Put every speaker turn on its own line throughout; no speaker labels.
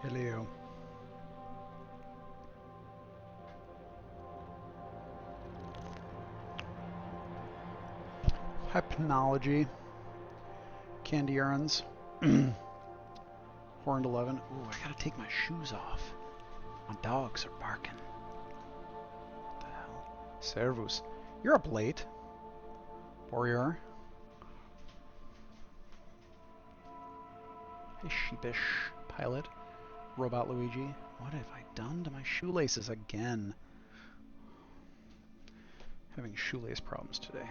Hello. Hypnology. Candy errands. Horned 11. Ooh, I gotta take my shoes off. My dogs are barking. What the hell? Servus. You're up late. Warrior. Hey, sheepish pilot. Robot Luigi. What have I done to my shoelaces again? Having shoelace problems today.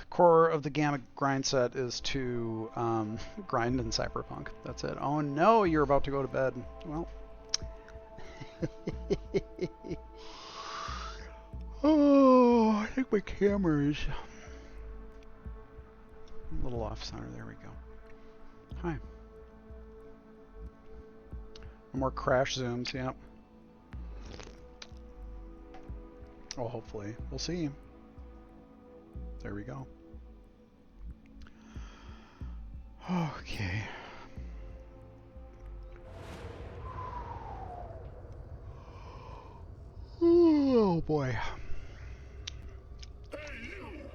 Core of the gamma Grindset is to grind in Cyberpunk. That's it. Oh no, you're about to go to bed. Well. Oh, I think my camera is a little off center. There we go. Hi. No more crash zooms, yep. Oh, hopefully. We'll see. There we go. Okay. Oh boy.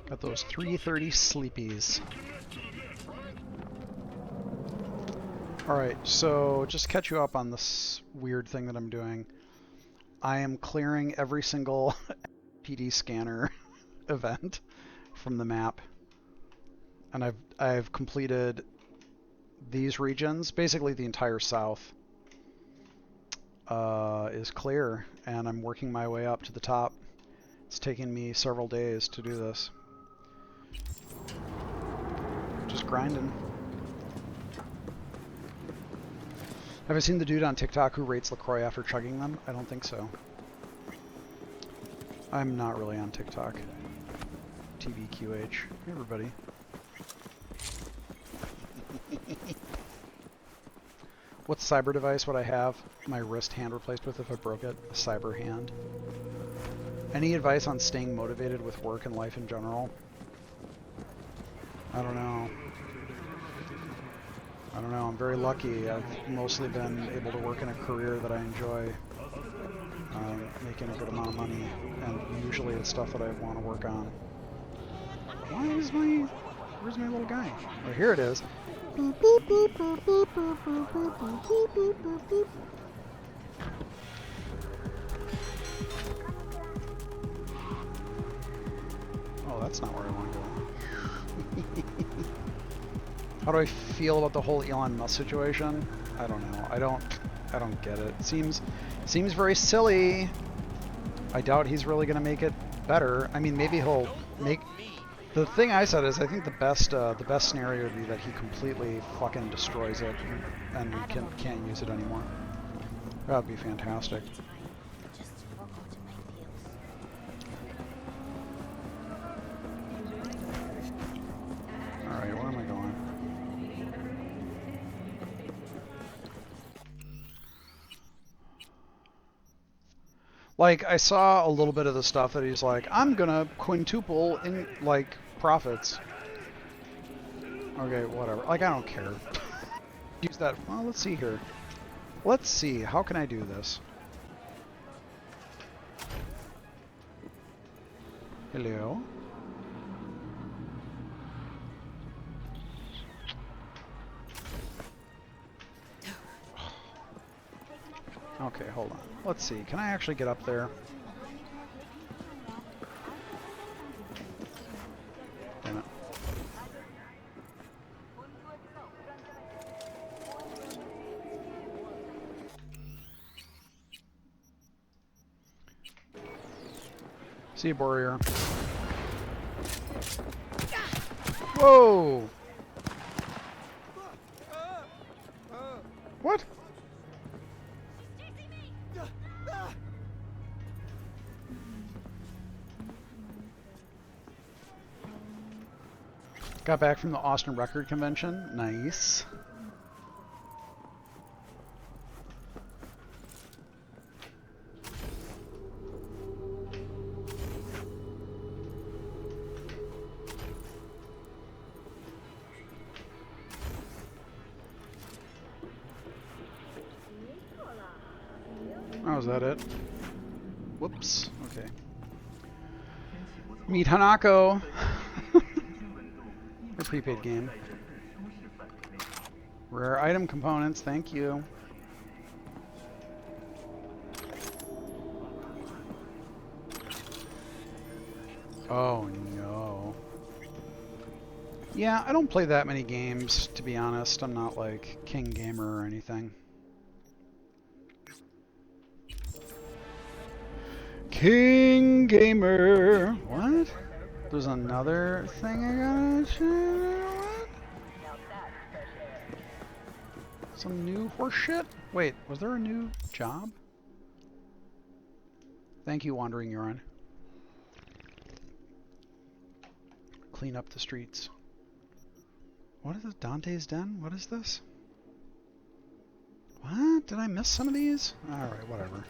Got those 3:30 sleepies. Alright, so just to catch you up on this weird thing that I'm doing. I am clearing every single PD scanner event from the map. And I've completed these regions. Basically the entire south is clear, and I'm working my way up to the top. It's taking me several days to do this. Just grinding. Have I seen the dude on TikTok who rates LaCroix after chugging them? I don't think so. I'm not really on TikTok. TBQH. Hey everybody. What cyber device would I have my wrist hand replaced with if I broke it? A cyber hand. Any advice on staying motivated with work and life in general? I don't know. I'm very lucky. I've mostly been able to work in a career that I enjoy, making a good amount of money, and usually it's stuff that I want to work on. Where's my little guy? Oh, here it is. Oh, that's not where I want to go. How do I feel about the whole Elon Musk situation? I don't know. I don't get it. It seems very silly. I doubt he's really going to make it better. I mean, maybe he'll make. The thing I said is, I think the best scenario would be that he completely fucking destroys it, and we can't use it anymore. That would be fantastic. All right, where am I going? Like, I saw a little bit of the stuff that he's like, I'm gonna quintuple in, like, profits. Okay, whatever. Like, I don't care. Use that. Well, let's see here. Let's see. How can I do this? Hello? Okay, hold on. Let's see. Can I actually get up there? Damn it. See you, Warrior. Whoa! What? Got back from the Austin Record Convention. Nice. Oh, is that it? Whoops. Okay. Meet Hanako. A prepaid game. Rare item components, thank you. Oh no. Yeah, I don't play that many games, to be honest. I'm not like King Gamer or anything. King Gamer! What? There's another thing I gotta check? What? Some new horse shit? Wait, was there a new job? Thank you, Wandering Urine. Clean up the streets. What is this? Dante's Den? What is this? What? Did I miss some of these? Alright, whatever.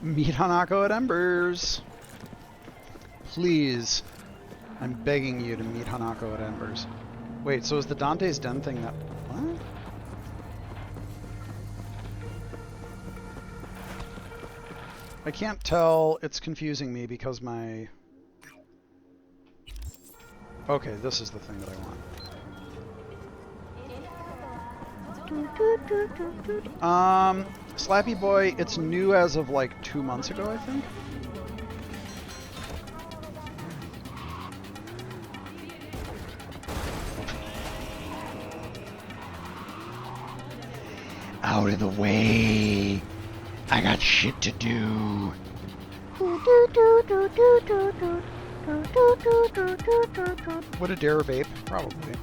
Meet Hanako at Embers. Please. I'm begging you to meet Hanako at Embers. Wait, so is the Dante's Den thing that... What? I can't tell. It's confusing me because my... Okay, this is the thing that I want. Slappy Boy, it's new as of like 2 months ago, I think. Out of the way. I got shit to do. Would a dare vape? Probably.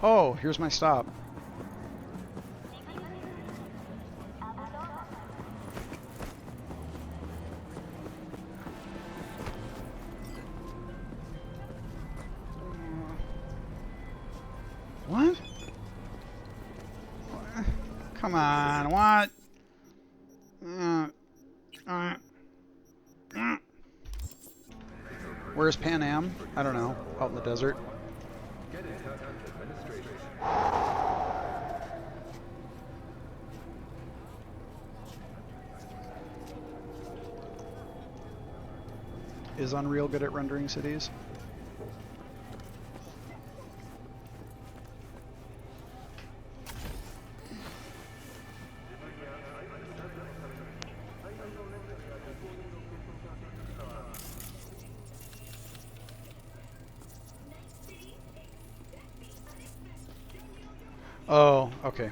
Oh, here's my stop. What? Come on, what? Where's Pan Am? I don't know. Out in the desert. Is Unreal good at rendering cities? Oh, okay.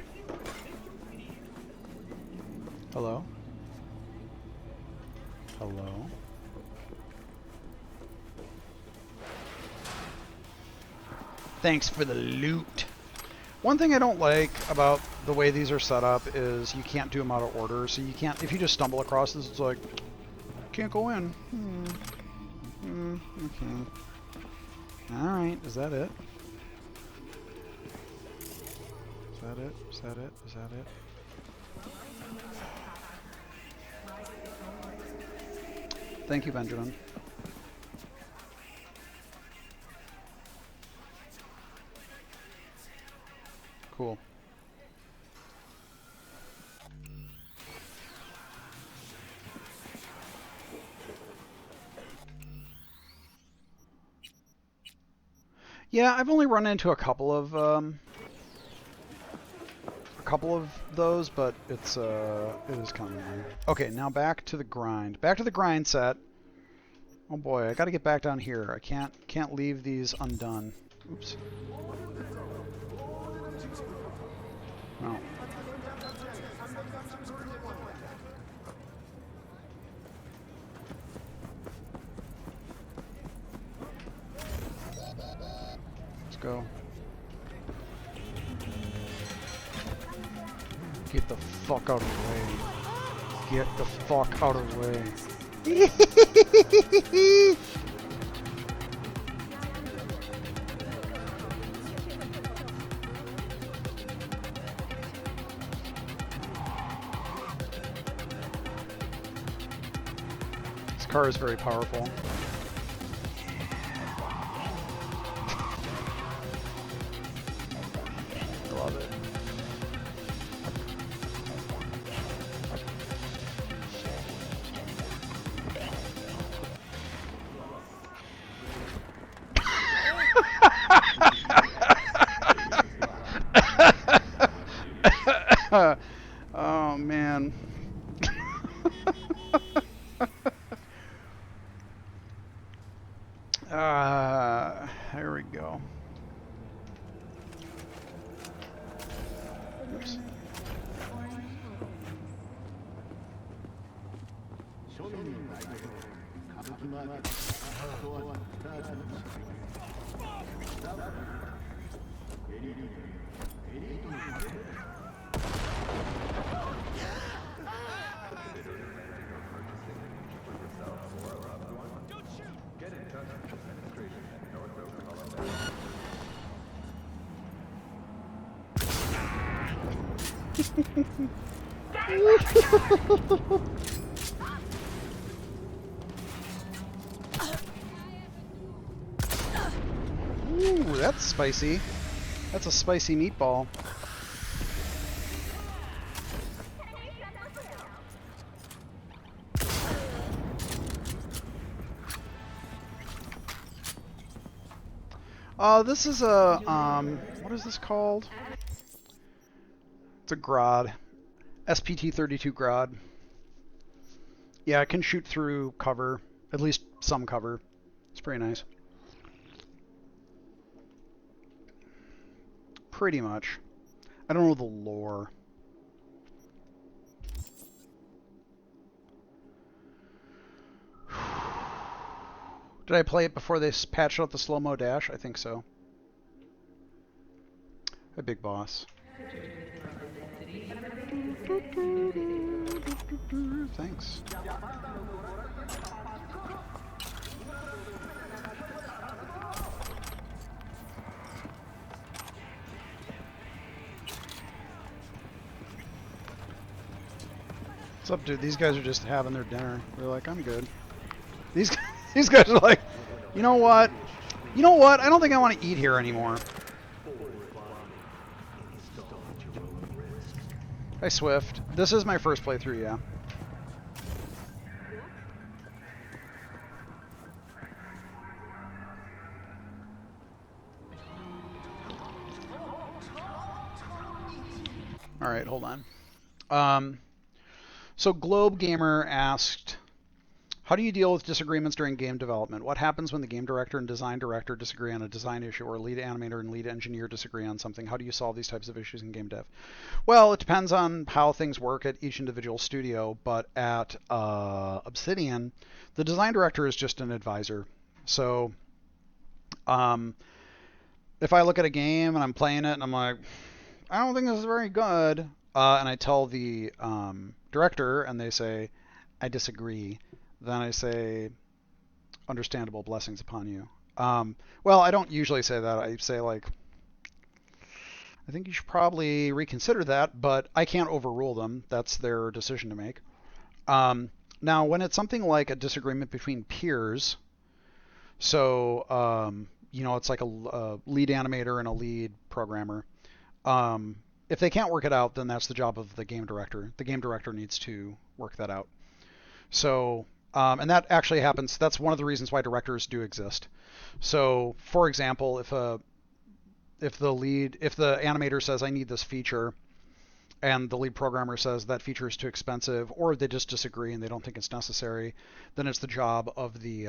Hello? Hello? Thanks for the loot. One thing I don't like about the way these are set up is you can't do them out of order, so you can't, if you just stumble across this, it's like, can't go in. Okay. Alright, is that it? Is that it? Is that it? Is that it? Thank you, Benjamin. Cool. Yeah, I've only run into a couple of those, but it is coming. Okay, now back to the grind. Back to the grind set. Oh boy, I got to get back down here. I can't leave these undone. Oops. No. Let's go. Get the fuck out of the way. Get the fuck out of the way. This car is very powerful. Ooh, that's spicy. That's a spicy meatball. This is a, what is this called? It's a Grod. SPT-32 Grod. Yeah, it can shoot through cover. At least some cover. It's pretty nice. Pretty much. I don't know the lore. Did I play it before they patched out the slow-mo dash? I think so. A big boss. Thanks. What's up, dude? These guys are just having their dinner. They're like, I'm good. These guys are like, you know what? You know what? I don't think I want to eat here anymore. Hi, Swift. This is my first playthrough, yeah. Alright, hold on. So Globe Gamer asked, how do you deal with disagreements during game development? What happens when the game director and design director disagree on a design issue, or lead animator and lead engineer disagree on something? How do you solve these types of issues in game dev? Well, it depends on how things work at each individual studio, but at Obsidian, the design director is just an advisor. So if I look at a game and I'm playing it and I'm like, I don't think this is very good, and I tell the director and they say, I disagree, then I say, understandable, blessings upon you. Well, I don't usually say that. I say, like, I think you should probably reconsider that, but I can't overrule them. That's their decision to make. Now, when it's something like a disagreement between peers, so, you know, it's like a lead animator and a lead programmer. If they can't work it out, then that's the job of the game director. The game director needs to work that out. So, and that actually happens. That's one of the reasons why directors do exist. So, for example, if the animator says I need this feature, and the lead programmer says that feature is too expensive, or they just disagree and they don't think it's necessary, then it's the job of the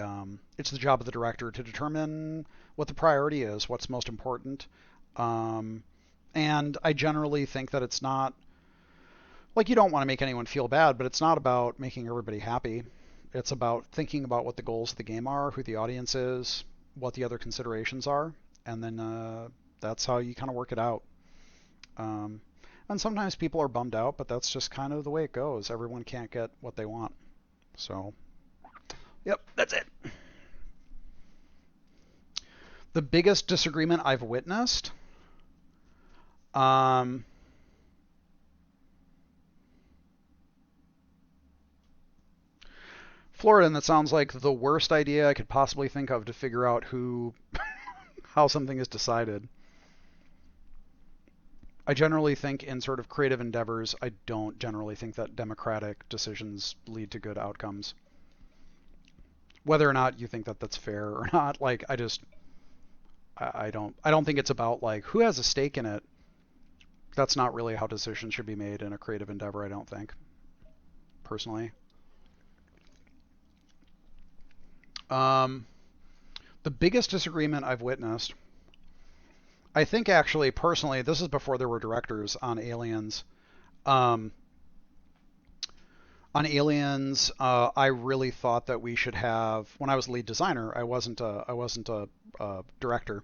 director to determine what the priority is, what's most important. And I generally think that it's not, like, you don't want to make anyone feel bad, but it's not about making everybody happy. It's about thinking about what the goals of the game are, who the audience is, what the other considerations are, and then that's how you kind of work it out. And sometimes people are bummed out, but that's just kind of the way it goes. Everyone can't get what they want. So, yep, that's it. The biggest disagreement I've witnessed? Florida, and that sounds like the worst idea I could possibly think of to figure out how something is decided. I generally think in sort of creative endeavors, I don't generally think that democratic decisions lead to good outcomes. Whether or not you think that that's fair or not, like, I don't think it's about, like, who has a stake in it. That's not really how decisions should be made in a creative endeavor, I don't think, personally. The biggest disagreement I've witnessed, I think actually personally, this is before there were directors on Aliens. On Aliens, I really thought that we should have. When I was lead designer, I wasn't a director.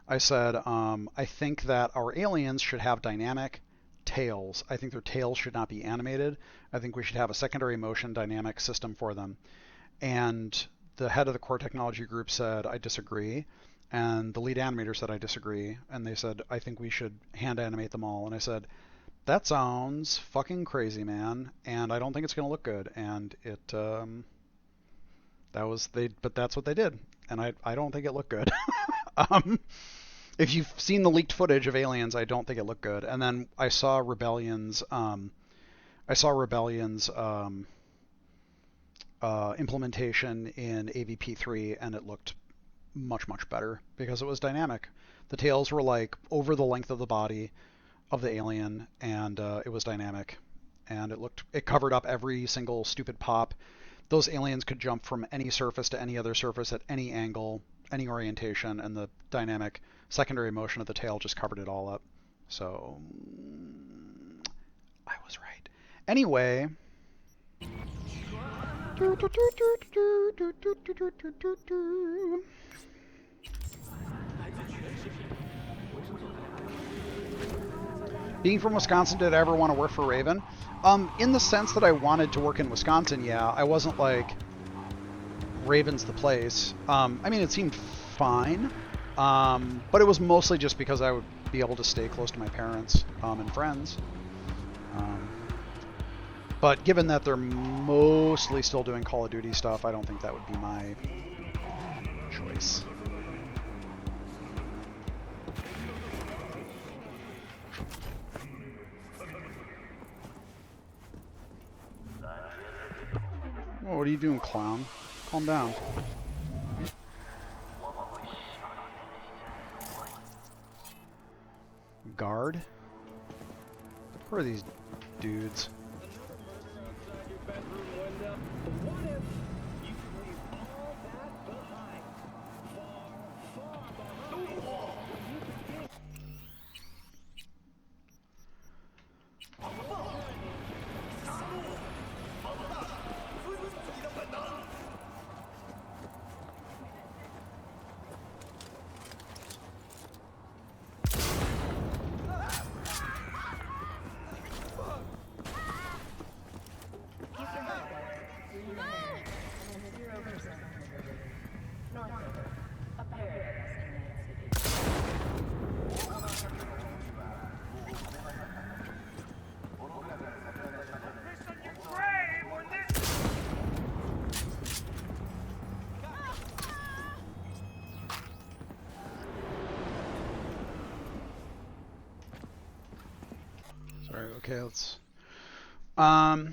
I said I think that our aliens should have dynamic tails. I think their tails should not be animated. I think we should have a secondary motion dynamic system for them. And the head of the core technology group said, I disagree. And the lead animator said, I disagree. And they said, I think we should hand animate them all. And I said, that sounds fucking crazy, man. And I don't think it's going to look good. And but that's what they did. And I don't think it looked good. um, if you've seen the leaked footage of Aliens, I don't think it looked good. And then I saw Rebellion's implementation in AVP3, and it looked much, much better because it was dynamic. The tails were like over the length of the body of the alien, and it was dynamic. And it covered up every single stupid pop. Those aliens could jump from any surface to any other surface at any angle, any orientation, and the dynamic secondary motion of the tail just covered it all up. So I was right. Anyway. Being from Wisconsin, did I ever want to work for Raven? In the sense that I wanted to work in Wisconsin, yeah. I wasn't like, Raven's the place. I mean, it seemed fine, but it was mostly just because I would be able to stay close to my parents and friends. But given that they're mostly still doing Call of Duty stuff, I don't think that would be my choice. Oh, what are you doing, clown? Calm down. Guard? Who are these dudes? Okay, let's... a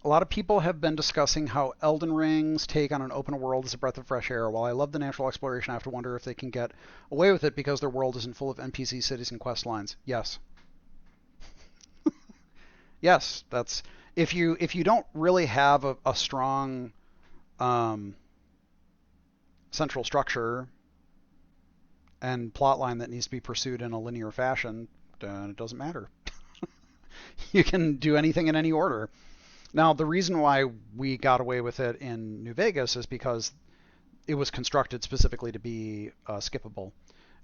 lot of people have been discussing how Elden Ring's take on an open world is a breath of fresh air. While I love the natural exploration, I have to wonder if they can get away with it because their world isn't full of NPC cities and quest lines. Yes. Yes, that's... If you don't really have a strong central structure and plotline that needs to be pursued in a linear fashion, then it doesn't matter. You can do anything in any order. Now, the reason why we got away with it in New Vegas is because it was constructed specifically to be skippable.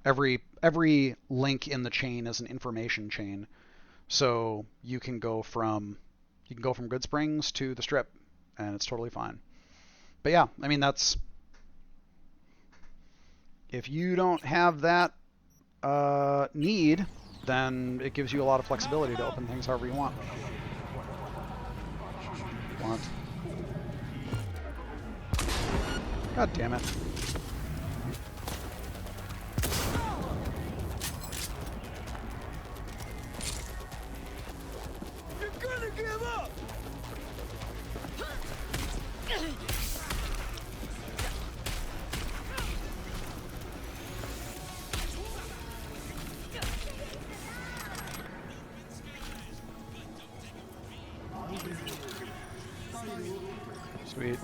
Every link in the chain is an information chain, so you can go from Good Springs to the Strip, and it's totally fine. But yeah, I mean, that's... If you don't have that need, then it gives you a lot of flexibility to open things however you want. God damn it.
You're gonna give up!
Sweet.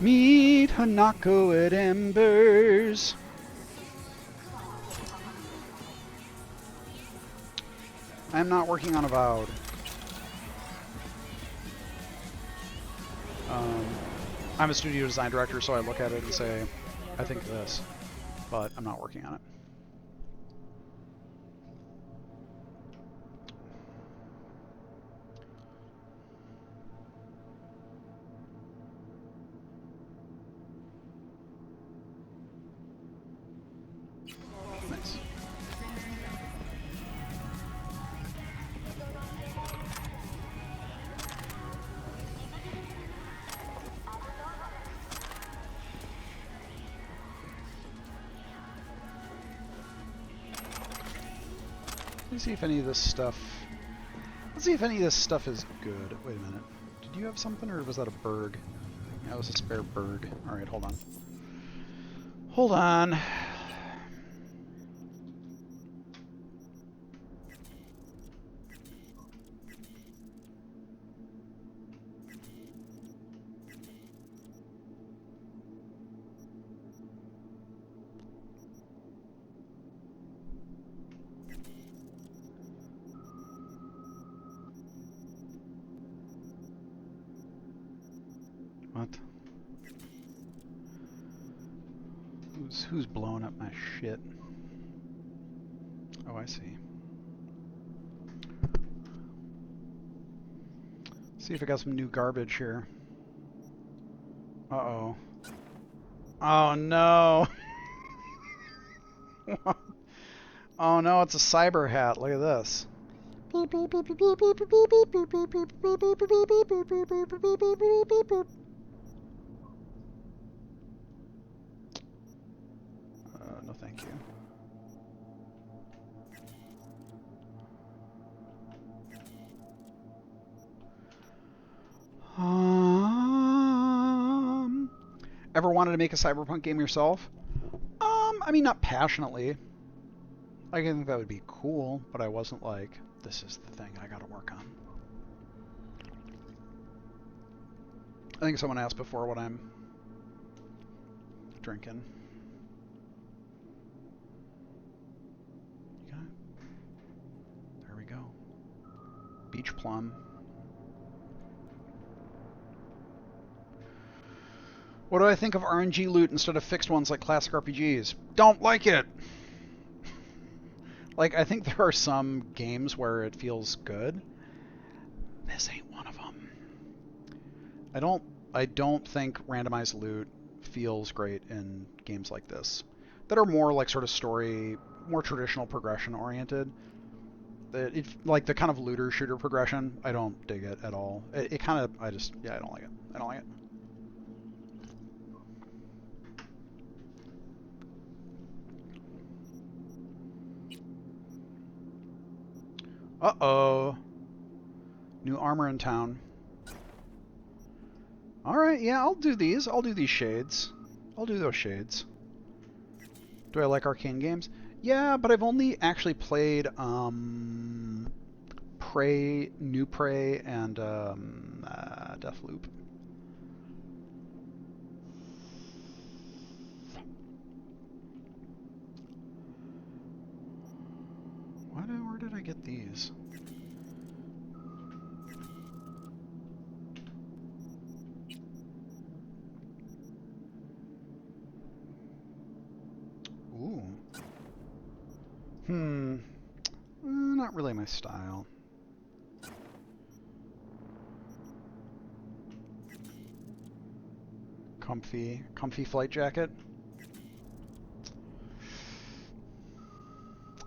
Meet Hanako at Embers. I'm not working on Avowed. I'm a studio design director, so I look at it and say, I think this, but I'm not working on it. Nice. Let's see if any of this stuff... Let's see if any of this stuff is good. Wait a minute. Did you have something, or was that a berg? That was a spare berg. Alright, hold on. Hold on. What? Who's blowing up my shit? Oh, I see. See if I got some new garbage here. Uh-oh. Oh no! Oh no, it's a cyber hat. Look at this. No thank you. Ever wanted to make a Cyberpunk game yourself? I mean, not passionately. I think that would be cool, but I wasn't like, this is the thing I gotta work on. I think someone asked before what I'm drinking. You got it? There we go. Beach plum. What do I think of RNG loot instead of fixed ones like classic RPGs? Don't like it! Like, I think there are some games where it feels good. This ain't one of them. I don't think randomized loot feels great in games like this that are more like sort of story, more traditional progression oriented. Like the kind of looter shooter progression, I don't dig it at all. It kind of, I don't like it. I don't like it. Uh-oh. New armor in town. Alright, yeah, I'll do these. I'll do these shades. I'll do those shades. Do I like arcane games? Yeah, but I've only actually played Prey, New Prey, and Deathloop. Where did I get these? Ooh. Not really my style. Comfy flight jacket.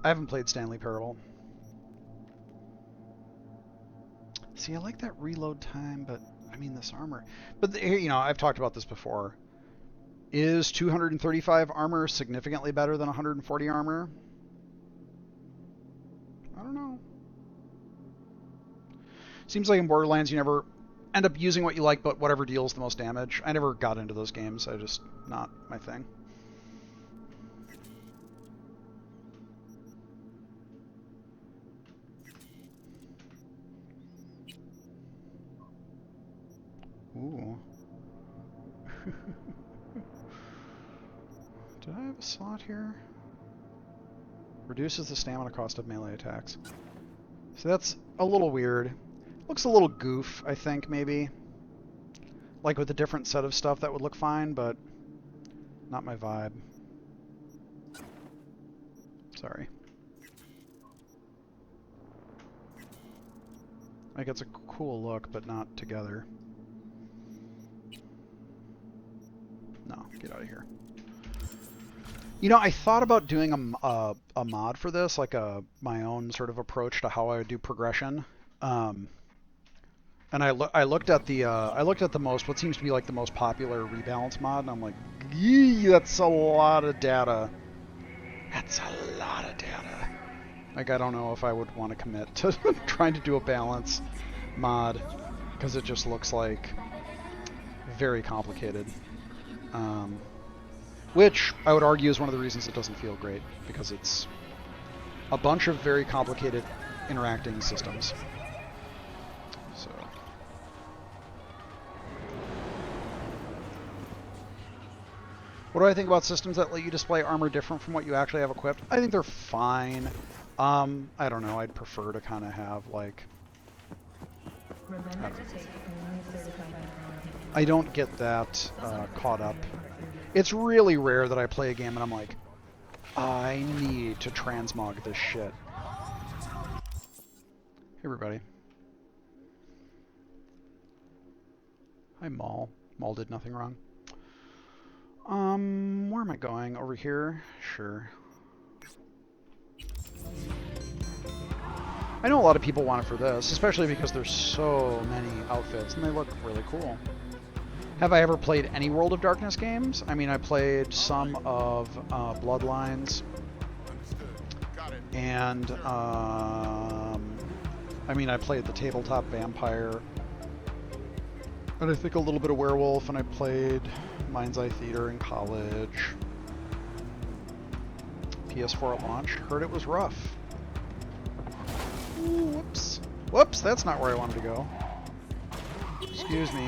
I haven't played Stanley Parable. See, I like that reload time, but I mean this armor. But you know, I've talked about this before. Is 235 armor significantly better than 140 armor? I don't know. Seems like in Borderlands you never end up using what you like, but whatever deals the most damage. I never got into those games. I just, not my thing. Ooh. Did I have a slot here? Reduces the stamina cost of melee attacks. So that's a little weird. Looks a little goof, I think, maybe. Like with a different set of stuff that would look fine, but not my vibe. Sorry. Like it's a cool look, but not together. No, get out of here. You know, I thought about doing a mod for this, like my own sort of approach to how I would do progression. And I looked at the most what seems to be like the most popular rebalance mod, and I'm like, yee, that's a lot of data. That's a lot of data. Like I don't know if I would want to commit to trying to do a balance mod because it just looks like very complicated. Which I would argue is one of the reasons it doesn't feel great, because it's a bunch of very complicated interacting systems. So. What do I think about systems that let you display armor different from what you actually have equipped? I think they're fine. I don't know, I'd prefer to kind of have, like... I don't get that caught up. It's really rare that I play a game and I'm like, I need to transmog this shit. Hey everybody. Hi Maul. Maul did nothing wrong. Where am I going? Over here? Sure. I know a lot of people want it for this, especially because there's so many outfits and they look really cool. Have I ever played any World of Darkness games? I mean, I played some of Bloodlines, and I mean, I played the tabletop Vampire, and I think a little bit of Werewolf, and I played Mind's Eye Theater in college. PS4 at launch. Heard it was rough. Ooh, whoops. Whoops, that's not where I wanted to go. Excuse me.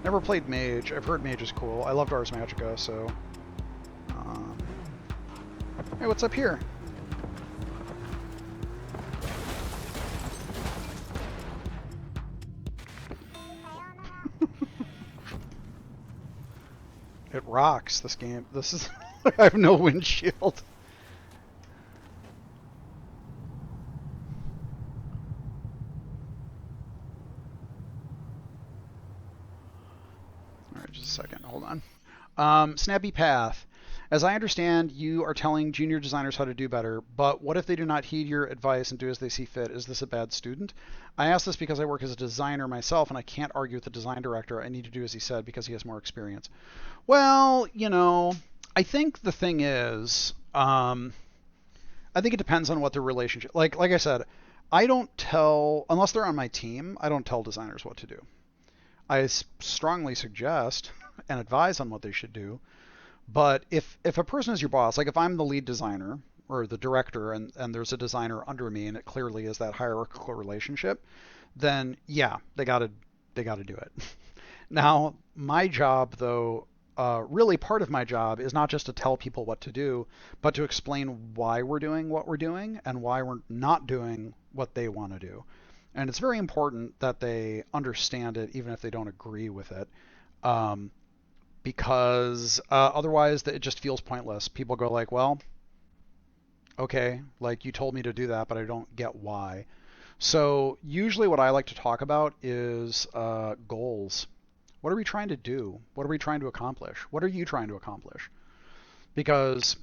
Never played Mage. I've heard Mage is cool. I loved Ars Magica, so... Hey, what's up here? It rocks, this game. This is... I have no windshield. Alright, just a second. Hold on. Snappy Path. As I understand, you are telling junior designers how to do better, but what if they do not heed your advice and do as they see fit? Is this a bad student? I ask this because I work as a designer myself, and I can't argue with the design director. I need to do as he said because he has more experience. Well, you know, I think the thing is, I think it depends on what the relationship... Like I said, I don't tell... Unless they're on my team, I don't tell designers what to do. I strongly suggest and advise on what they should do. But if a person is your boss, like if I'm the lead designer or the director and there's a designer under me and it clearly is that hierarchical relationship, then yeah, they gotta do it. Now, my job though, really part of my job is not just to tell people what to do, but to explain why we're doing what we're doing and why we're not doing what they want to do. And it's very important that they understand it even if they don't agree with it. Because otherwise it just feels pointless. People go like, well, okay, like you told me to do that, but I don't get why. So usually what I like to talk about is goals. What are we trying to do? What are we trying to accomplish? What are you trying to accomplish? Because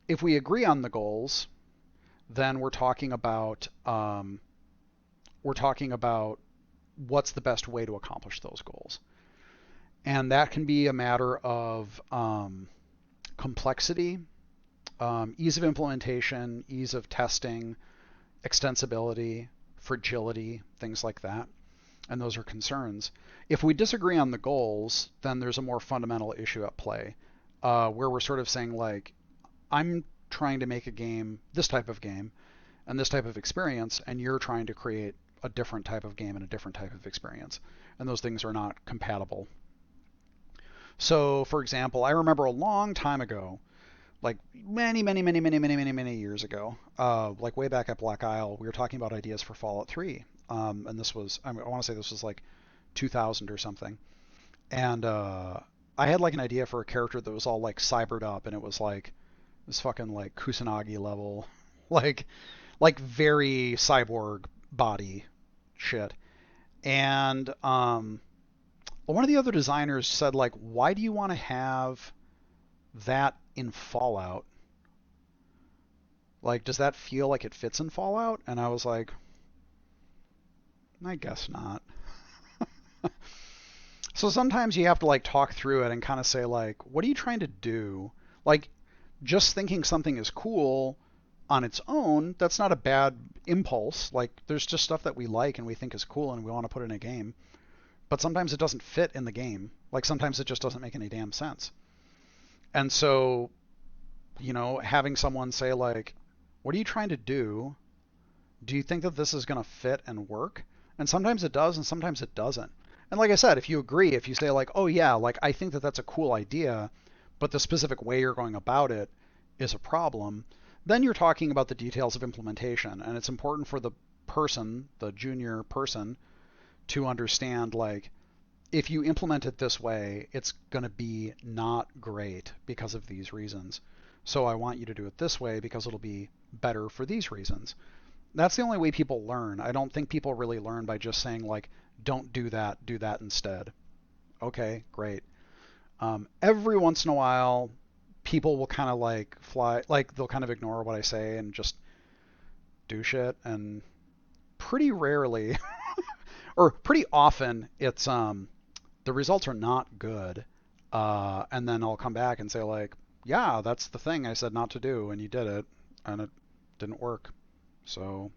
if we agree on the goals, then we're talking about what's the best way to accomplish those goals. And that can be a matter of complexity, ease of implementation, ease of testing, extensibility, fragility, things like that. And those are concerns. If we disagree on the goals, then there's a more fundamental issue at play, where we're sort of saying like, I'm trying to make a game, this type of game, and this type of experience, and you're trying to create a different type of game and a different type of experience. And those things are not compatible. So, for example, I remember a long time ago, like many years ago, like way back at Black Isle, we were talking about ideas for Fallout 3. And this was, I want to say this was like 2000 or something. And I had like an idea for a character that was all like cybered up, and it was like this fucking like Kusanagi level, like very cyborg body shit. And one of the other designers said like, why do you want to have that in Fallout? Like, does that feel like it fits in Fallout? And I was like, I guess not. So sometimes you have to like talk through it and kind of say like, what are you trying to do? Like, just thinking something is cool on its own, that's not a bad impulse. Like, there's just stuff that we like and we think is cool and we want to put in a game. But sometimes it doesn't fit in the game. Like, sometimes it just doesn't make any damn sense. And so, you know, having someone say like, what are you trying to do? Do you think that this is going to fit and work? And sometimes it does and sometimes it doesn't. And like I said, if you agree, if you say like, oh yeah, like I think that that's a cool idea, but the specific way you're going about it is a problem, then you're talking about the details of implementation. And it's important for the person, the junior person, to understand like, if you implement it this way, it's going to be not great because of these reasons. So I want you to do it this way because it'll be better for these reasons. That's the only way people learn. I don't think people really learn by just saying like, don't do that instead. Okay, great. Every once in a while, people will kind of like fly, like they'll kind of ignore what I say and just do shit. And pretty rarely, or pretty often, it's the results are not good. And then I'll come back and say like, yeah, that's the thing I said not to do, and you did it, and it didn't work. So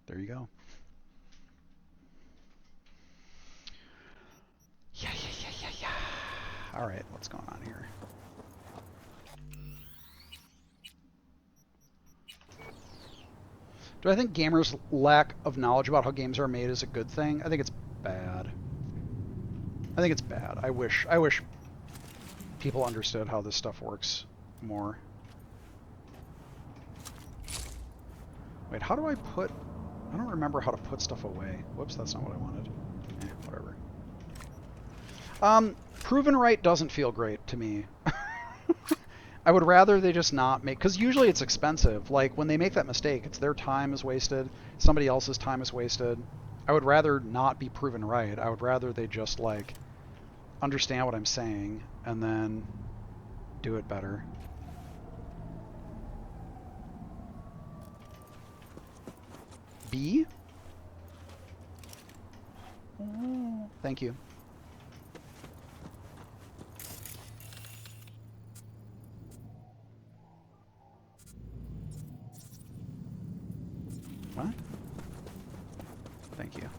there you go. Yeah. All right, what's going on here? Do I think gamers' lack of knowledge about how games are made is a good thing? I think it's bad. I wish people understood how this stuff works more. Wait, how do I put... I don't remember how to put stuff away. Whoops, that's not what I wanted. Whatever. Proven right doesn't feel great to me. I would rather they just not make... Because usually it's expensive. Like, when they make that mistake, it's their time is wasted. Somebody else's time is wasted. I would rather not be proven right. I would rather they just, like, understand what I'm saying and then do it better. B? Oh, thank you. What? Thank you.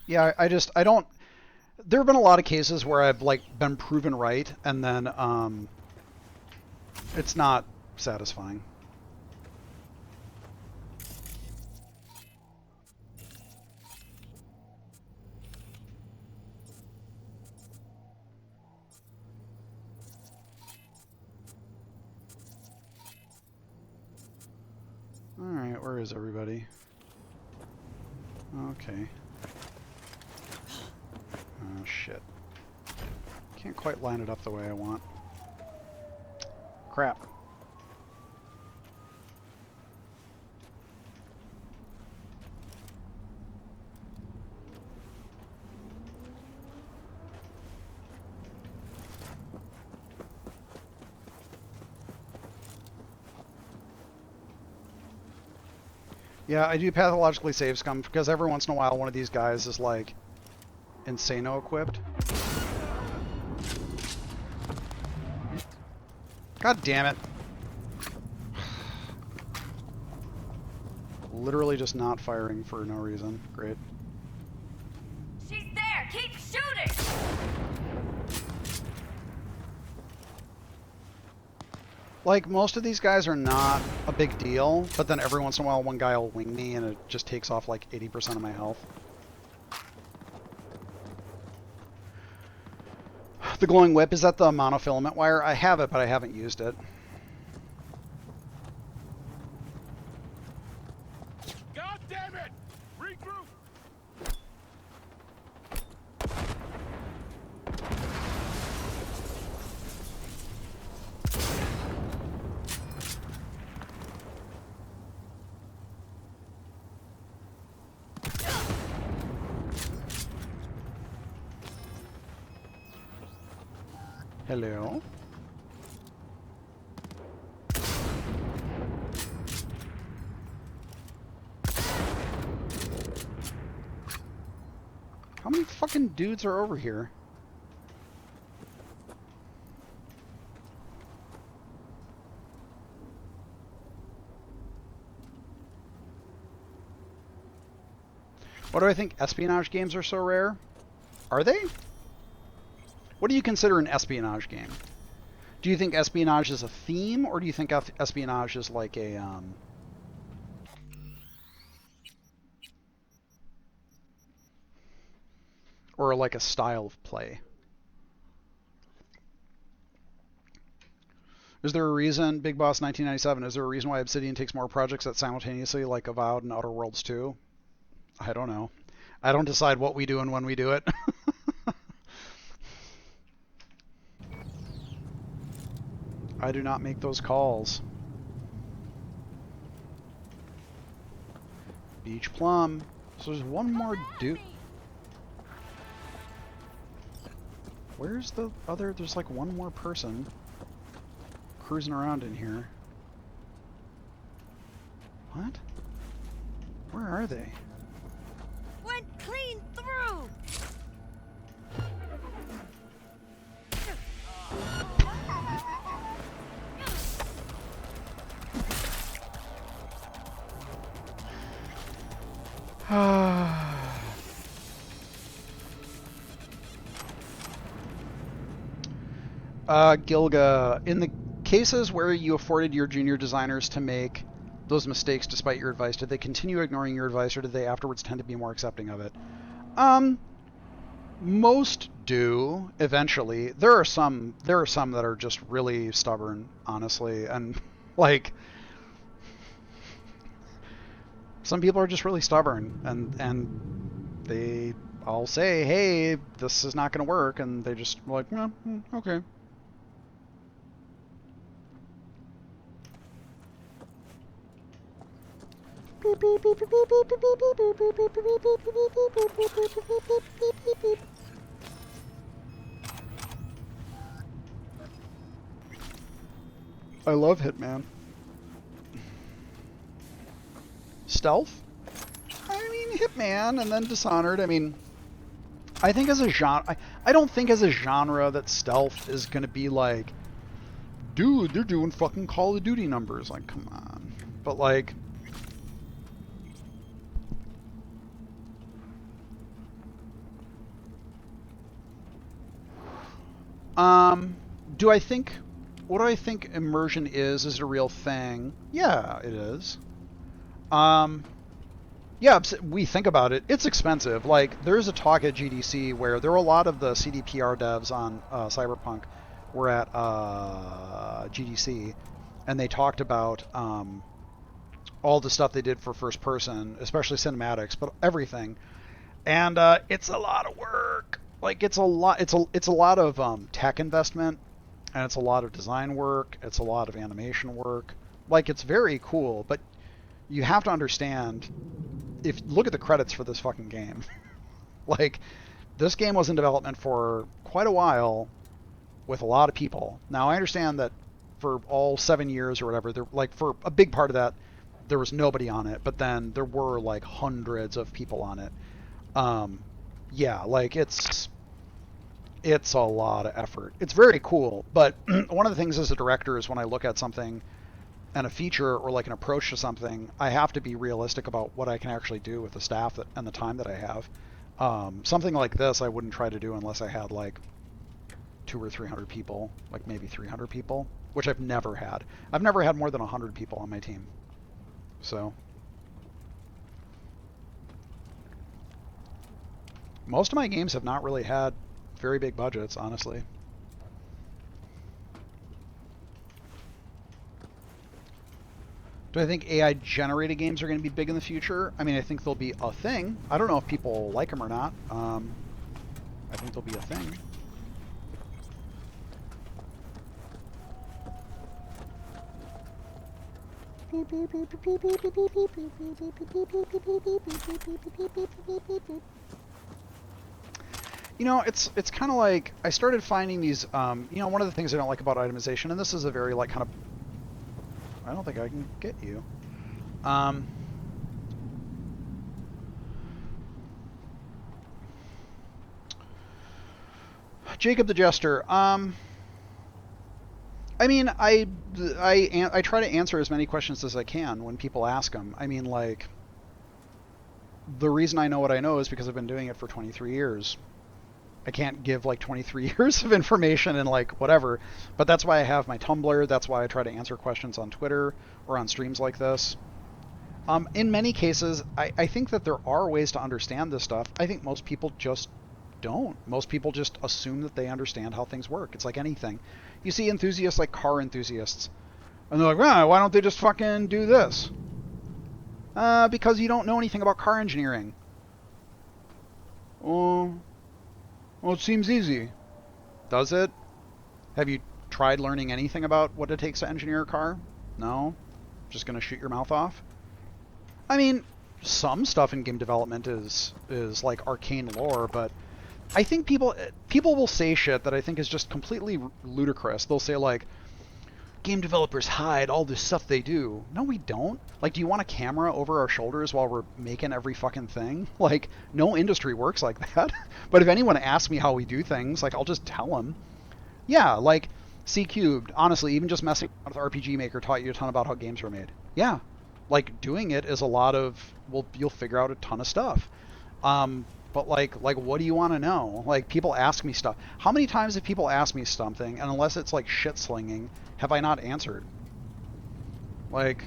Yeah, I don't... There have been a lot of cases where I've, like, been proven right, and then, it's not satisfying. Alright, where is everybody? Okay. Oh, shit. Can't quite line it up the way I want. Crap. Yeah, I do pathologically save scum because every once in a while one of these guys is like insano equipped. God damn it. Literally just not firing for no reason. Great.
She's there! Keep shooting!
Like, most of these guys are not a big deal, but then every once in a while one guy will wing me and it just takes off like 80% of my health. The glowing whip, is that the monofilament wire? I have it, but I haven't used it.
God damn it! Regroup!
Hello? How many fucking dudes are over here? What do I think espionage games are so rare? Are they? What do you consider an espionage game? Do you think espionage is a theme, or do you think espionage is like a, or like a style of play? Is there a reason, Big Boss 1997, is there a reason why Obsidian takes more projects that simultaneously, like Avowed and Outer Worlds 2? I don't know. I don't decide what we do and when we do it. I do not make those calls. Beach Plum. So there's one more dude. Where's the other? There's like one more person cruising around in here. What? Where are they?
Went clean through.
Gilga, in the cases where you afforded your junior designers to make those mistakes despite your advice, did they continue ignoring your advice, or did they afterwards tend to be more accepting of it? Most do eventually. There are some that are just really stubborn, honestly, and like some people are just really stubborn, and they all say, "Hey, this is not going to work," and they just like, okay. I love Hitman. Stealth? I mean, Hitman and then Dishonored. I mean, I think as a genre, I don't think as a genre that stealth is going to be like, dude, they're doing fucking Call of Duty numbers. Like, come on. But like, what do I think immersion is? Is it a real thing? Yeah, it is. Yeah, we think about it. It's expensive. Like, there's a talk at GDC where there were a lot of the CDPR devs on Cyberpunk were at GDC, and they talked about all the stuff they did for first person, especially cinematics, but everything. And it's a lot of work. Like, it's a lot. It's a lot of tech investment, and it's a lot of design work. It's a lot of animation work. Like, it's very cool, but you have to understand, if look at the credits for this fucking game. Like, this game was in development for quite a while with a lot of people. Now, I understand that for all 7 years or whatever, there, like, for a big part of that, there was nobody on it, but then there were like hundreds of people on it. Yeah, like, it's a lot of effort. It's very cool, but one of the things as a director is when I look at something and a feature or like an approach to something, I have to be realistic about what I can actually do with the staff and the time that I have. Something like this I wouldn't try to do unless I had like 200 or 300 people, like maybe 300 people, which I've never had. I've never had more than 100 people on my team. So most of my games have not really had very big budgets, honestly. Do I think AI-generated games are going to be big in the future? I mean, I think they'll be a thing. I don't know if people like them or not. I think they'll be a thing. You know, it's kind of like I started finding these. You know, one of the things I don't like about itemization, and this is a very like kind of. I don't think I can get you. Jacob the Jester. I mean, I try to answer as many questions as I can when people ask them. I mean, like, the reason I know what I know is because I've been doing it for 23 years. I can't give like 23 years of information and like whatever, but that's why I have my Tumblr. That's why I try to answer questions on Twitter or on streams like this. In many cases, I think that there are ways to understand this stuff. I think most people just don't. Most people just assume that they understand how things work. It's like anything. You see enthusiasts like car enthusiasts, and they're like, well, why don't they just fucking do this? Because you don't know anything about car engineering. Oh, well, it seems easy. Does it? Have you tried learning anything about what it takes to engineer a car? No? Just gonna shoot your mouth off? I mean, some stuff in game development is like arcane lore, but I think people will say shit that I think is just completely ludicrous. They'll say like, game developers hide all this stuff they do. No, we don't. Like, do you want a camera over our shoulders while we're making every fucking thing? Like, no industry works like that. But if anyone asks me how we do things, like, I'll just tell them. Yeah, like, C Cubed, honestly, even just messing with RPG Maker taught you a ton about how games were made. Yeah. Like, doing it is a lot of, well, you'll figure out a ton of stuff. But like, what do you want to know? Like, people ask me stuff. How many times have people asked me something, and unless it's like shit slinging, have I not answered? Like,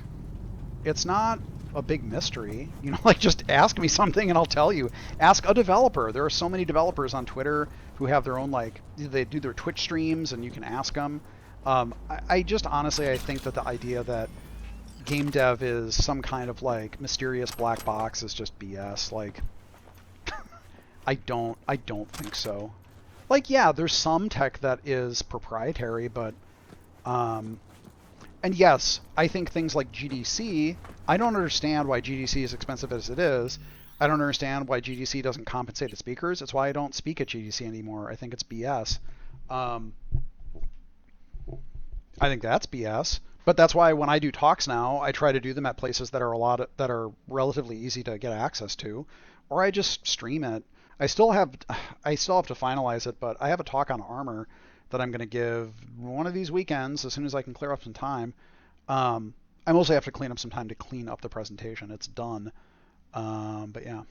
it's not a big mystery. You know, like, just ask me something and I'll tell you. Ask a developer. There are so many developers on Twitter who have their own, like, they do their Twitch streams and you can ask them. I just honestly, I think that the idea that game dev is some kind of like mysterious black box is just BS. Like, I don't think so. Like, yeah, there's some tech that is proprietary, but and yes, I think things like GDC, I don't understand why GDC is expensive as it is. I don't understand why GDC doesn't compensate its speakers. It's why I don't speak at GDC anymore. I think it's BS. I think that's BS. But that's why when I do talks now, I try to do them at places that are relatively easy to get access to, or I just stream it. I still have to finalize it, but I have a talk on armor that I'm going to give one of these weekends as soon as I can clear up some time. I mostly have to clean up some time to clean up the presentation. It's done. But yeah.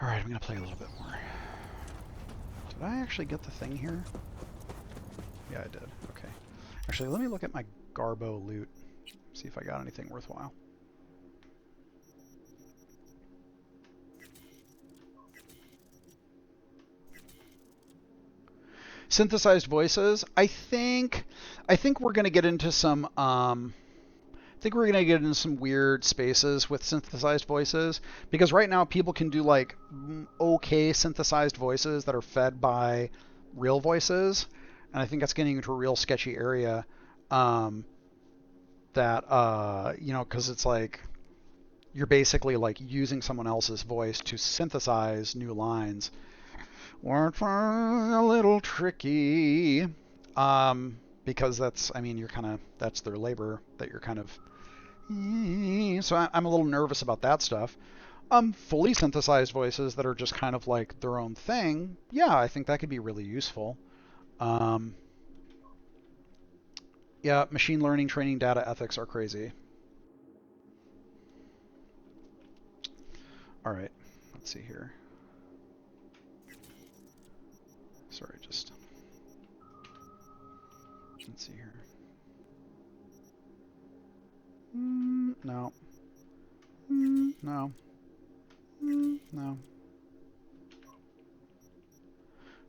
All right, I'm going to play a little bit more. Did I actually get the thing here? Yeah, I did. Okay. Actually, let me look at my Garbo loot. See if I got anything worthwhile. Synthesized voices. I think we're gonna get into some weird spaces with synthesized voices, because right now people can do like okay synthesized voices that are fed by real voices, and I think that's getting into a real sketchy area. That you know, because it's like you're basically like using someone else's voice to synthesize new lines. Weren't a little tricky, because that's, I mean, that's their labor that you're kind of, so I'm a little nervous about that stuff. Fully synthesized voices that are just kind of like their own thing, yeah, I think that could be really useful. Yeah, machine learning, training, data ethics are crazy. All right, let's see here. Sorry, just let's see here. No. No. No.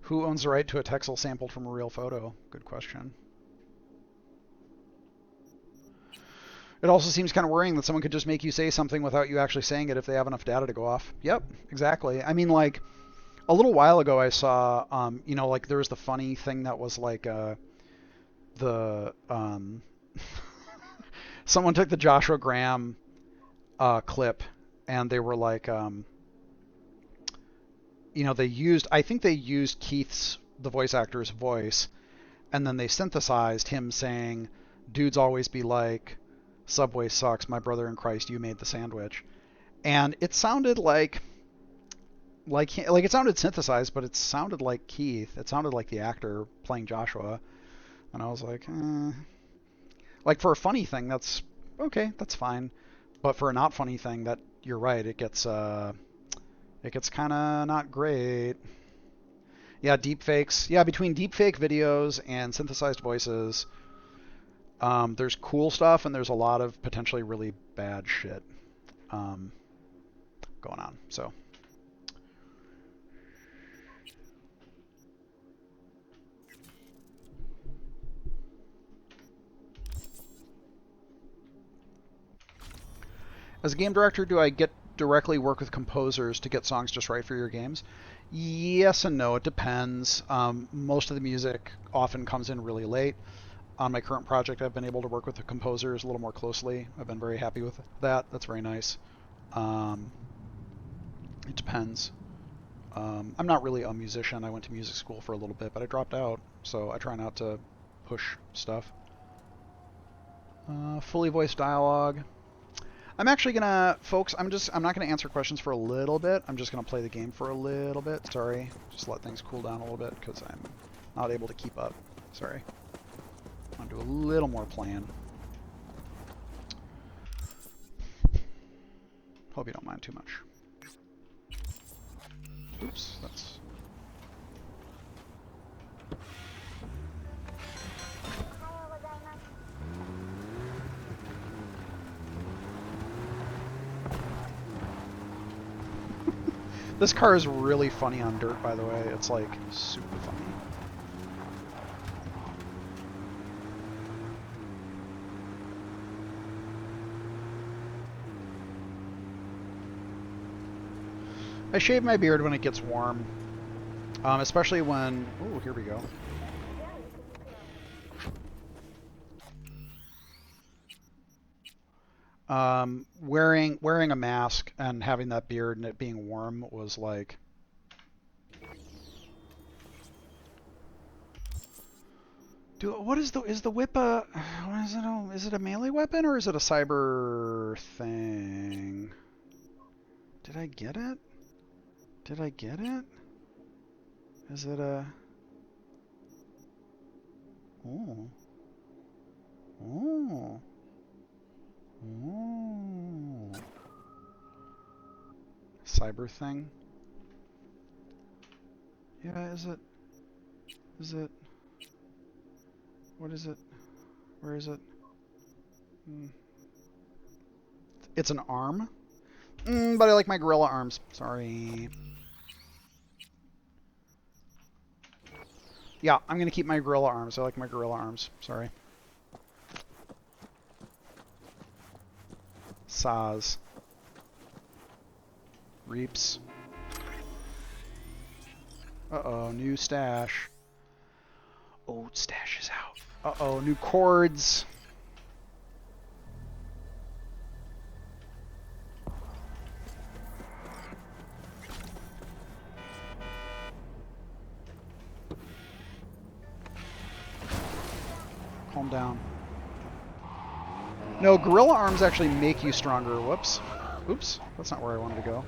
Who owns the right to a texel sampled from a real photo? Good question. It also seems kind of worrying that someone could just make you say something without you actually saying it if they have enough data to go off. Yep, exactly. I mean, like, a little while ago I saw, you know, like there was the funny thing that was like the someone took the Joshua Graham clip and they were like, you know, I think they used Keith's, the voice actor's voice, and then they synthesized him saying, "Dudes always be like, Subway sucks, my brother in Christ, you made the sandwich." And it sounded like it sounded synthesized, but it sounded like Keith. It sounded like the actor playing Joshua. And I was like, like for a funny thing, that's okay, that's fine. But for a not funny thing, that you're right, it gets kind of not great. Yeah, deepfakes. Yeah, between deepfake videos and synthesized voices, there's cool stuff and there's a lot of potentially really bad shit going on. So. As a game director, do I get directly work with composers to get songs just right for your games? Yes and no. It depends. Most of the music often comes in really late. On my current project, I've been able to work with the composers a little more closely. I've been very happy with that. That's very nice. It depends. I'm not really a musician. I went to music school for a little bit, but I dropped out, so I try not to push stuff. Fully voiced dialogue. I'm actually gonna, folks, I'm not gonna answer questions for a little bit. I'm just gonna play the game for a little bit. Sorry, just let things cool down a little bit because I'm not able to keep up. Sorry. I'm gonna do a little more playing. Hope you don't mind too much. Oops, that's... This car is really funny on dirt, by the way. It's like super funny. I shave my beard when it gets warm, especially when... Oh, here we go. Wearing a mask and having that beard and it being warm was like... What is the whip a... Is it a melee weapon or is it a cyber thing? Did I get it? Did I get it? Is it a... Oh. Oh. Oh. Cyber thing? Yeah, is it... Is it... What is it? Where is it? It's an arm? But I like my gorilla arms. Sorry. Yeah, I'm gonna keep my gorilla arms. I like my gorilla arms. Sorry. Saz. Reaps. Uh-oh, new stash. Old stash is out. Uh-oh, new chords. Calm down. No, gorilla arms actually make you stronger. Whoops. Oops. That's not where I wanted to go.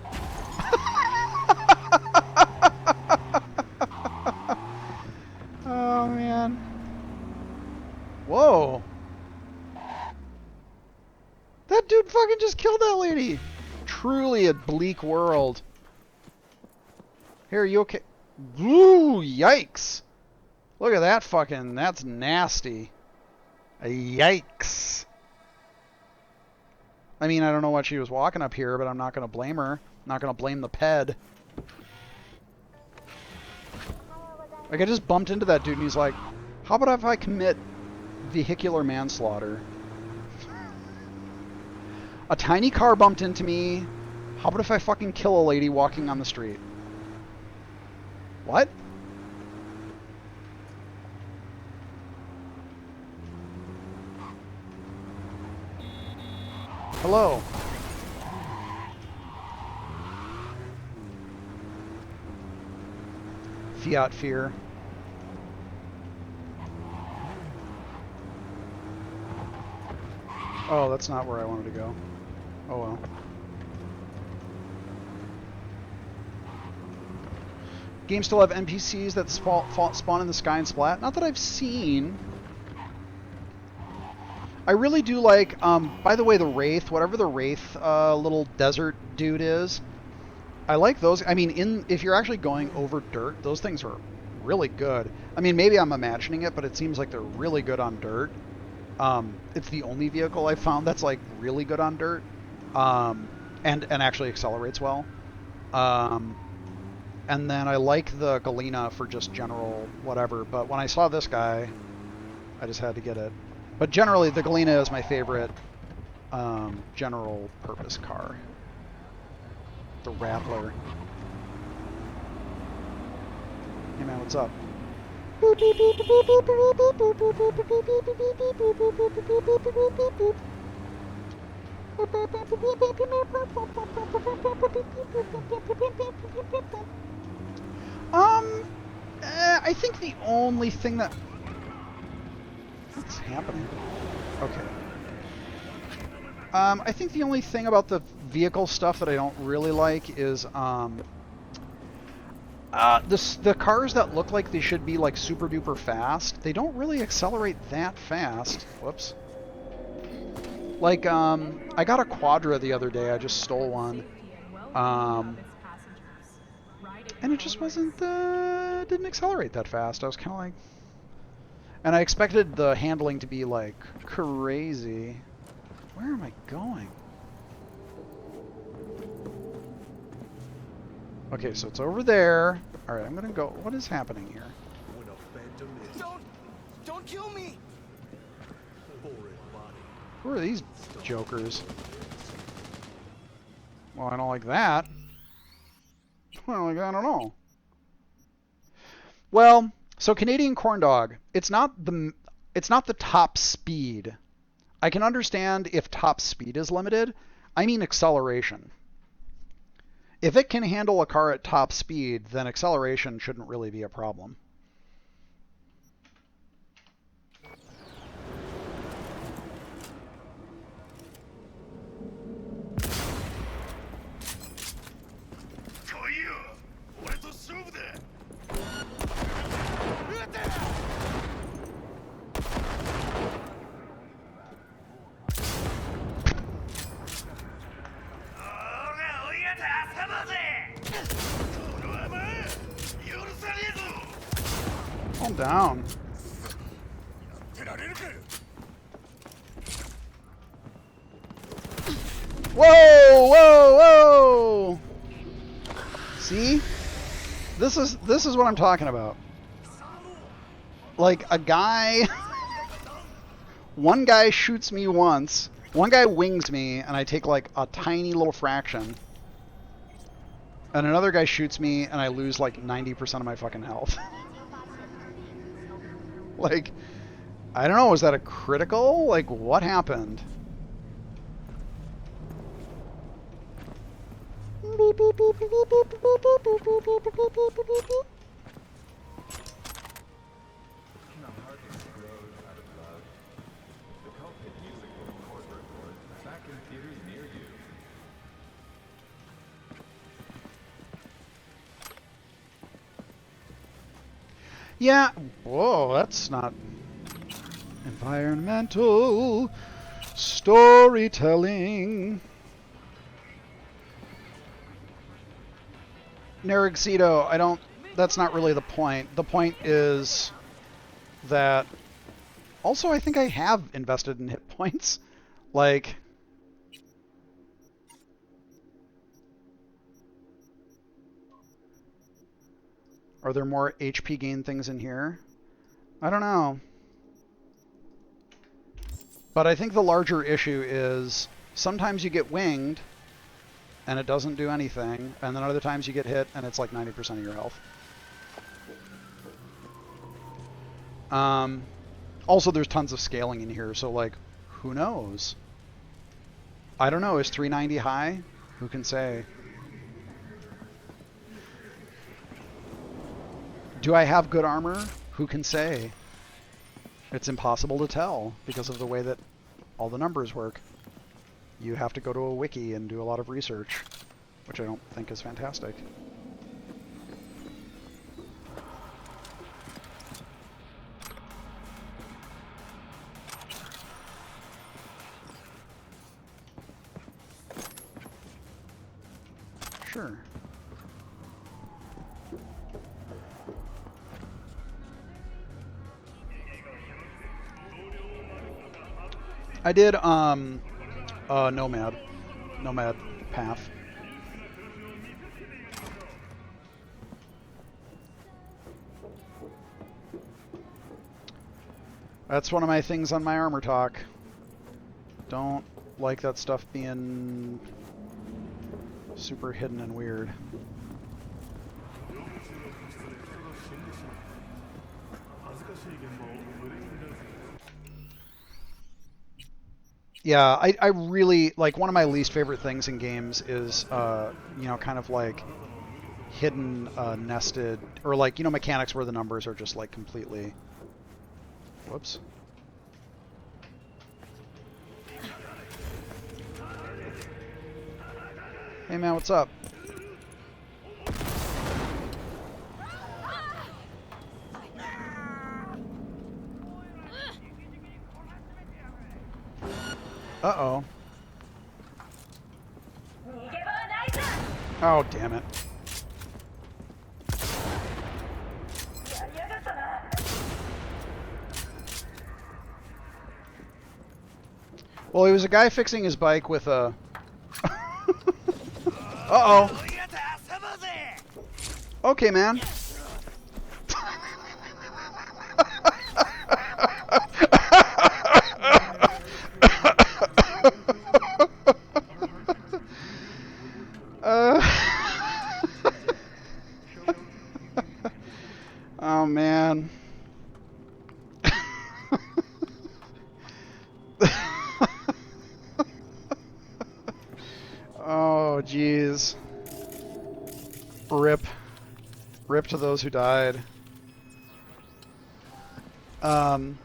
Oh, man. Whoa. That dude fucking just killed that lady. Truly a bleak world. Here, are you okay? Ooh, yikes. Look at that fucking... That's nasty. Yikes. I mean, I don't know what she was walking up here, but I'm not going to blame her. I'm not going to blame the ped. Like, I just bumped into that dude and he's like, how about if I commit vehicular manslaughter? A tiny car bumped into me. How about if I fucking kill a lady walking on the street? What? Hello. Fiat fear. Oh, that's not where I wanted to go. Oh well. Games still have NPCs that spawn in the sky and splat? Not that I've seen. I really do like, by the way, the Wraith, whatever the Wraith little desert dude is, I like those. I mean, if you're actually going over dirt, those things are really good. I mean, maybe I'm imagining it, but it seems like they're really good on dirt. It's the only vehicle I've found that's like really good on dirt, and actually accelerates well. And then I like the Galena for just general whatever, but when I saw this guy, I just had to get it. But generally, the Galena is my favorite general purpose car. The Rattler. Hey man, what's up? I think the only thing that... What's happening? Okay. I think the only thing about the vehicle stuff that I don't really like is the cars that look like they should be like super duper fast, they don't really accelerate that fast. Whoops. Like I got a Quadra the other day. I just stole one. And it just wasn't didn't accelerate that fast. I was kind of like, and I expected the handling to be like crazy. Where am I going? Okay, so it's over there. All right, I'm gonna go. What is happening here?
Don't kill me.
Who are these jokers? Well, I don't like that. Well, like, I don't know. Well, so Canadian corn dog. It's not the top speed. I can understand if top speed is limited. I mean acceleration. If it can handle a car at top speed, then acceleration shouldn't really be a problem. Calm down. Whoa, whoa, whoa! See? This is what I'm talking about. Like a guy one guy shoots me once, one guy wings me and I take like a tiny little fraction. And another guy shoots me and I lose like 90% of my fucking health. Like, I don't know, was that a critical? Like, what happened? Yeah, whoa, that's not environmental storytelling. Narigcedo, I don't, that's not really the point. The point is that, also I think I have invested in hit points. Like, are there more HP gain things in here? I don't know. But I think the larger issue is sometimes you get winged and it doesn't do anything, and then other times you get hit and it's like 90% of your health. Also, there's tons of scaling in here, so like, who knows? I don't know, is 390 high? Who can say? Do I have good armor? Who can say? It's impossible to tell because of the way that all the numbers work. You have to go to a wiki and do a lot of research, which I don't think is fantastic. Sure. I did Nomad path. That's one of my things on my armor talk. Don't like that stuff being super hidden and weird. Yeah, I really, like, one of my least favorite things in games is, you know, kind of like hidden, nested, or like, you know, mechanics where the numbers are just like completely... Whoops. Hey man, what's up? Uh-oh. Oh, damn it. Well, he was a guy fixing his bike with a... Uh-oh. Okay, man. Oh, man. Oh, jeez. Rip. Rip to those who died. That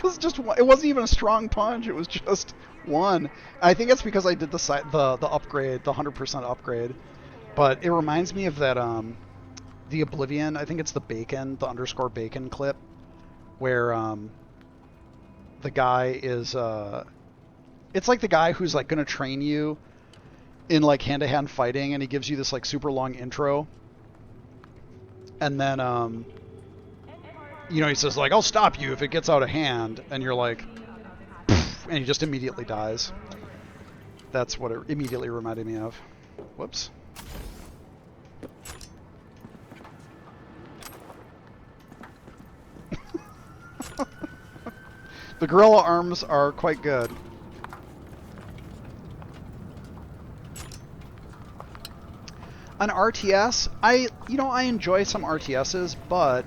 was just one. It wasn't even a strong punch. It was just one. I think it's because I did the upgrade, the 100% upgrade. But it reminds me of that the Oblivion. I think it's the bacon, the underscore bacon clip, where the guy is it's like the guy who's like gonna train you in like hand-to-hand fighting, and he gives you this like super long intro, and then you know, he says like, I'll stop you if it gets out of hand, and you're like, and he just immediately dies. That's what it immediately reminded me of. Whoops. The gorilla arms are quite good. An RTS, I enjoy some RTSs, but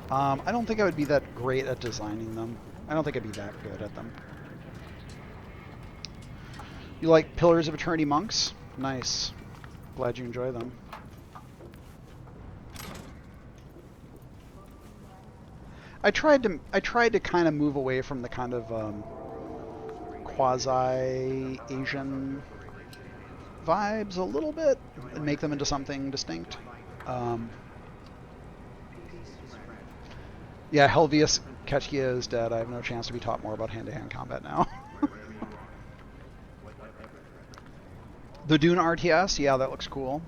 I don't think I would be that great at designing them. I don't think I'd be that good at them. You like Pillars of Eternity monks? Nice. Glad you enjoy them. I tried to kind of move away from the kind of quasi-Asian vibes a little bit and make them into something distinct. Yeah, Helvius Ketchkia is dead. I have no chance to be taught more about hand-to-hand combat now. The Dune RTS, yeah, that looks cool.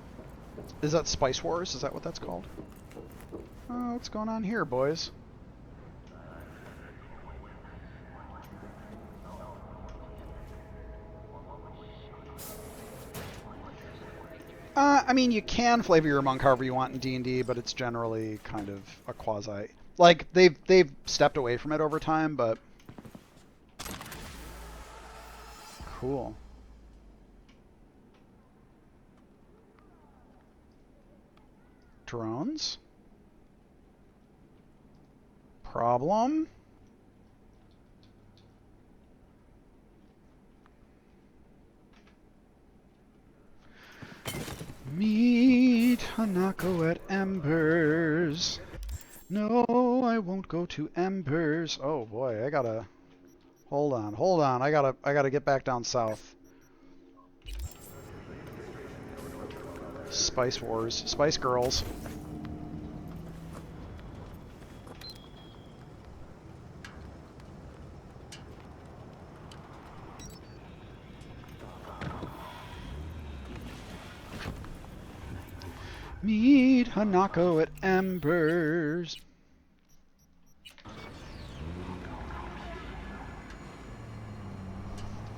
Is that Spice Wars? Is that what that's called? Oh, what's going on here, boys? I mean, you can flavor your monk however you want in D&D, but it's generally kind of a quasi... Like, they've stepped away from it over time, but... cool. Drones? Problem? Meet Hanako at Embers. No, I won't go to Embers. Oh boy, I gotta... Hold on. I gotta get back down south. Spice Wars. Spice Girls. Meet Hanako at Embers.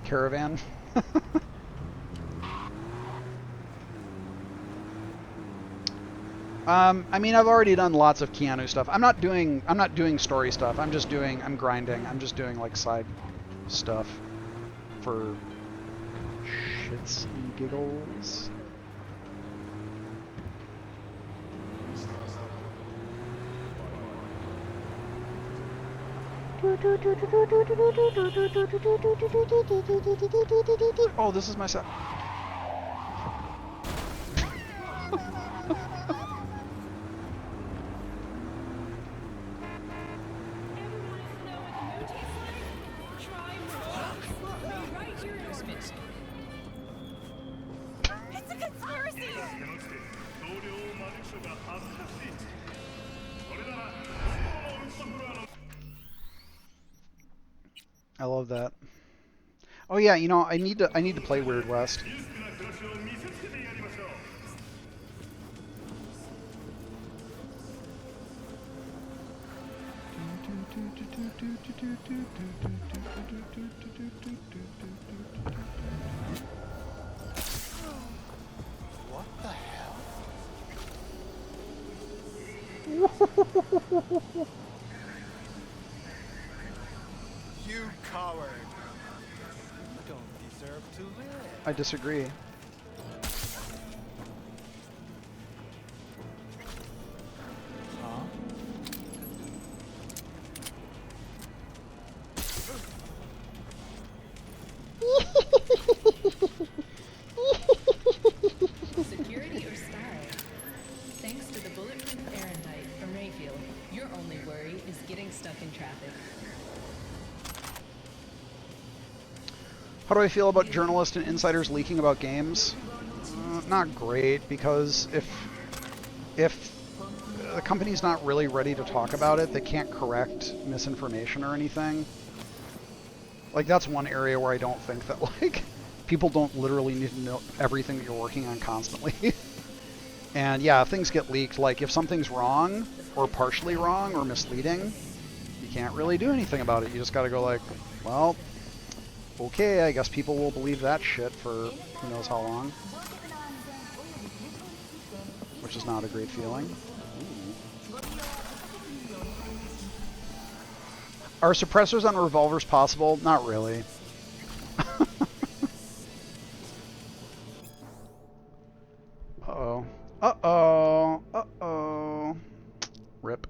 Caravan. I mean, I've already done lots of Keanu stuff. I'm not doing story stuff. I'm grinding. I'm just doing like side stuff for shits and giggles. Oh, this is my set.
It's a conspiracy!
I love that. Oh yeah, you know, I need to play Weird West.
What the hell? You coward! You don't deserve to live.
I disagree.
Huh?
Security or style? Thanks to the bulletproof Fahrenheit from Rayfield, your only worry is getting stuck in traffic.
How do I feel about journalists and insiders leaking about games? Not great, because if the company's not really ready to talk about it, they can't correct misinformation or anything. Like, that's one area where I don't think that, like, people don't literally need to know everything that you're working on constantly. And yeah, if things get leaked, like, if something's wrong, or partially wrong, or misleading, you can't really do anything about it. You just gotta go like, well, okay, I guess people will believe that shit for who knows how long. Which is not a great feeling. Are suppressors on revolvers possible? Not really. Uh-oh. Uh-oh. Uh-oh. Rip.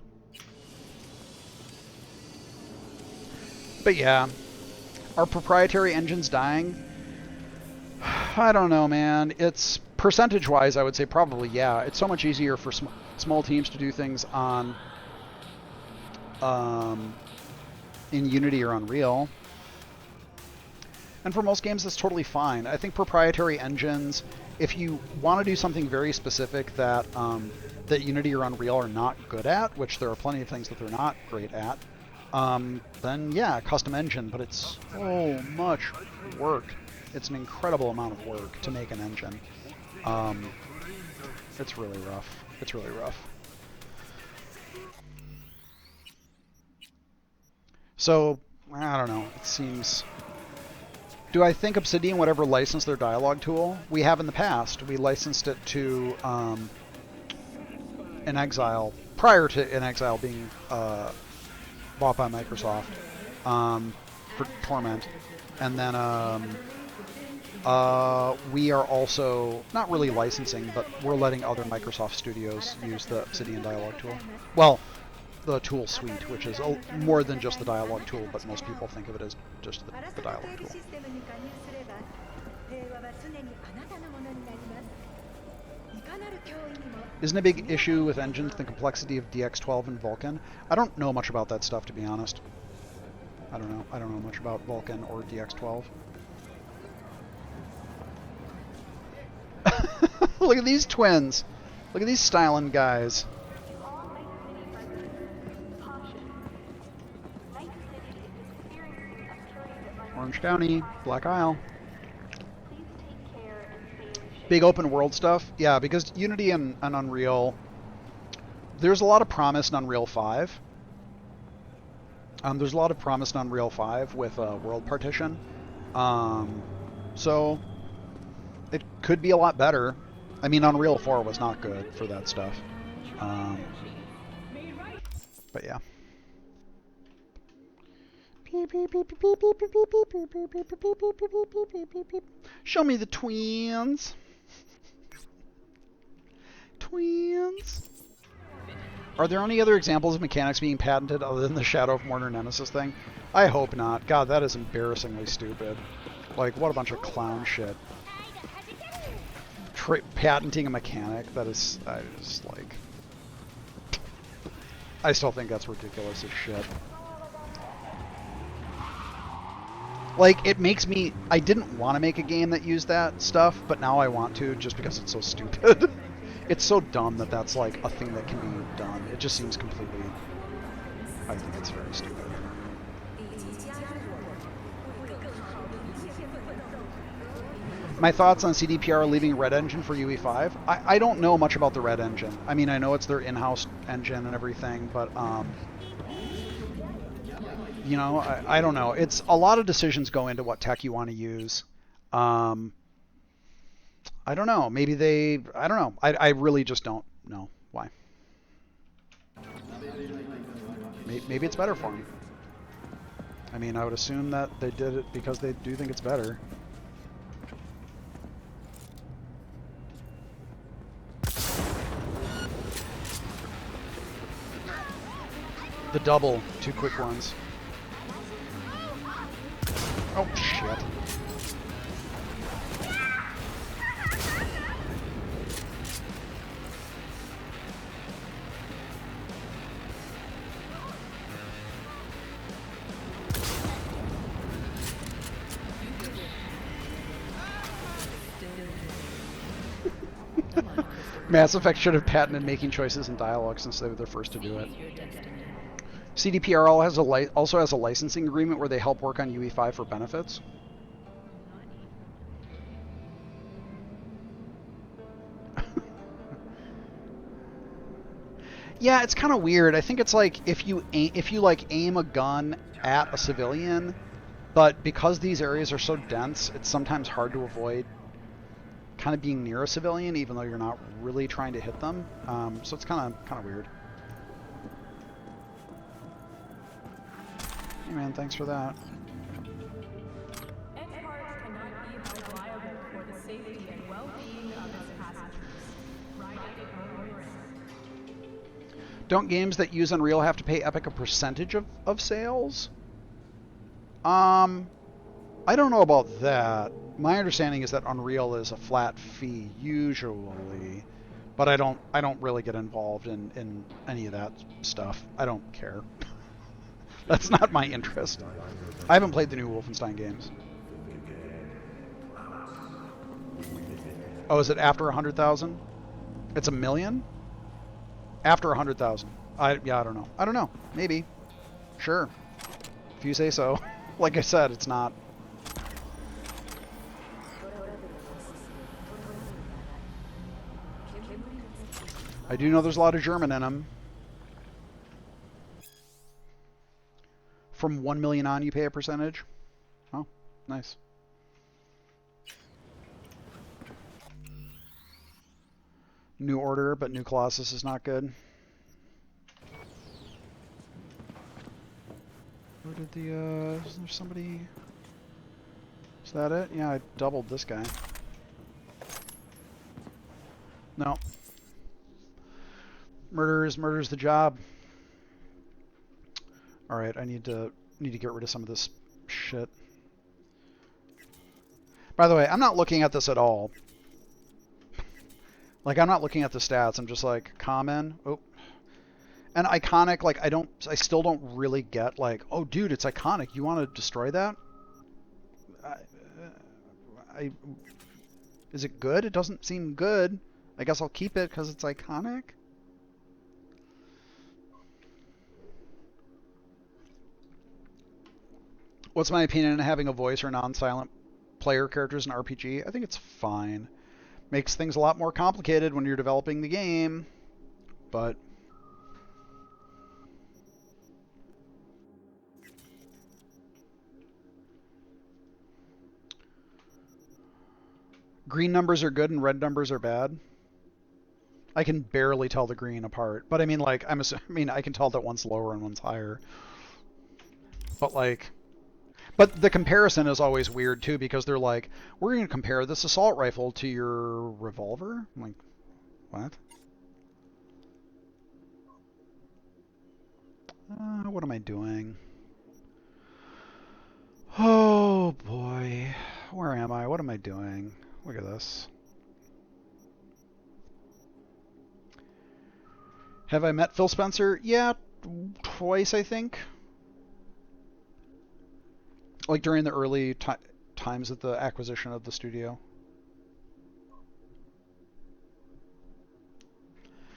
But yeah. Are proprietary engines dying? I don't know, man. It's percentage-wise, I would say probably yeah. It's so much easier for small teams to do things on in Unity or Unreal. And for most games, that's totally fine. I think proprietary engines, if you want to do something very specific that that Unity or Unreal are not good at, which there are plenty of things that they're not great at, then yeah, custom engine, but it's so much work. It's an incredible amount of work to make an engine. It's really rough. It's really rough. So, I don't know. It seems... Do I think Obsidian would ever license their dialogue tool? We have in the past. We licensed it to In Exile, prior to In Exile being bought by Microsoft for Torment. And then We are also not really licensing, but we're letting other Microsoft studios use the Obsidian dialogue tool. Well, the tool suite, which is more than just the dialogue tool, but most people think of it as just the dialogue tool. Isn't a big issue with engines the complexity of DX12 and Vulkan? I don't know much about that stuff, to be honest. I don't know. I don't know much about Vulkan or DX12. Look at these twins. Look at these styling guys. Orange County, Black Isle. Big open world stuff. Yeah, because Unity and Unreal, there's a lot of promise in Unreal 5. There's a lot of promise in Unreal 5 with world partition. So it could be a lot better. I mean, Unreal 4 was not good for that stuff. But yeah. Show me the twins. Twins. Are there any other examples of mechanics being patented other than the Shadow of Mordor Nemesis thing? I hope not. God, that is embarrassingly stupid. Like, what a bunch of clown shit. Patenting a mechanic, that is, I just like... I still think that's ridiculous as shit. Like, it makes me... I didn't want to make a game that used that stuff, but now I want to, just because it's so stupid. It's so dumb that that's, like, a thing that can be done. It just seems completely... I think it's very stupid. My thoughts on CDPR leaving Red Engine for UE5? I don't know much about the Red Engine. I mean, I know it's their in-house engine and everything, but, you know, I don't know. It's a lot of decisions go into what tech you want to use. I don't know. Maybe they... I don't know. I really just don't know why. Maybe it's better for them. I mean, I would assume that they did it because they do think it's better. The double, 2 quick ones. Oh, shit. Mass Effect should have patented making choices in dialogue since they were the first to do it. CDPR also has a licensing agreement where they help work on UE5 for benefits. Yeah, it's kind of weird. I think it's like if you aim a gun at a civilian, but because these areas are so dense, it's sometimes hard to avoid kind of being near a civilian, even though you're not really trying to hit them. So it's kind of weird. Hey man, thanks for that. Don't games that use Unreal have to pay Epic a percentage of sales? I don't know about that. My understanding is that Unreal is a flat fee usually, but I don't really get involved in any of that stuff. I don't care. That's not my interest. I haven't played the new Wolfenstein games. Oh, is it after 100,000? It's 1 million? After 100,000. Yeah, I don't know. I don't know. Maybe. Sure. If you say so. Like I said, it's not. I do know there's a lot of German in them. From 1 million on, you pay a percentage? Oh, nice. New Order, but New Colossus is not good. Where did the, is there somebody that it? Yeah, I doubled this guy. No. Murder's the job. All right, I need to get rid of some of this shit. By the way, I'm not looking at this at all. Like, I'm not looking at the stats. I'm just like common. Oh. And iconic, like I still don't really get like, oh dude, it's iconic. You want to destroy that? Is it good? It doesn't seem good. I guess I'll keep it because it's iconic. What's my opinion on having a voice or non-silent player characters in RPG? I think it's fine. Makes things a lot more complicated when you're developing the game, but green numbers are good and red numbers are bad. I can barely tell the green apart, but I mean, like, I can tell that one's lower and one's higher. But the comparison is always weird too, because they're like, we're going to compare this assault rifle to your revolver. I'm like, what? What am I doing? Oh boy, where am I? What am I doing? Look at this. Have I met Phil Spencer? Yeah, twice I think. Like during the early times of the acquisition of the studio.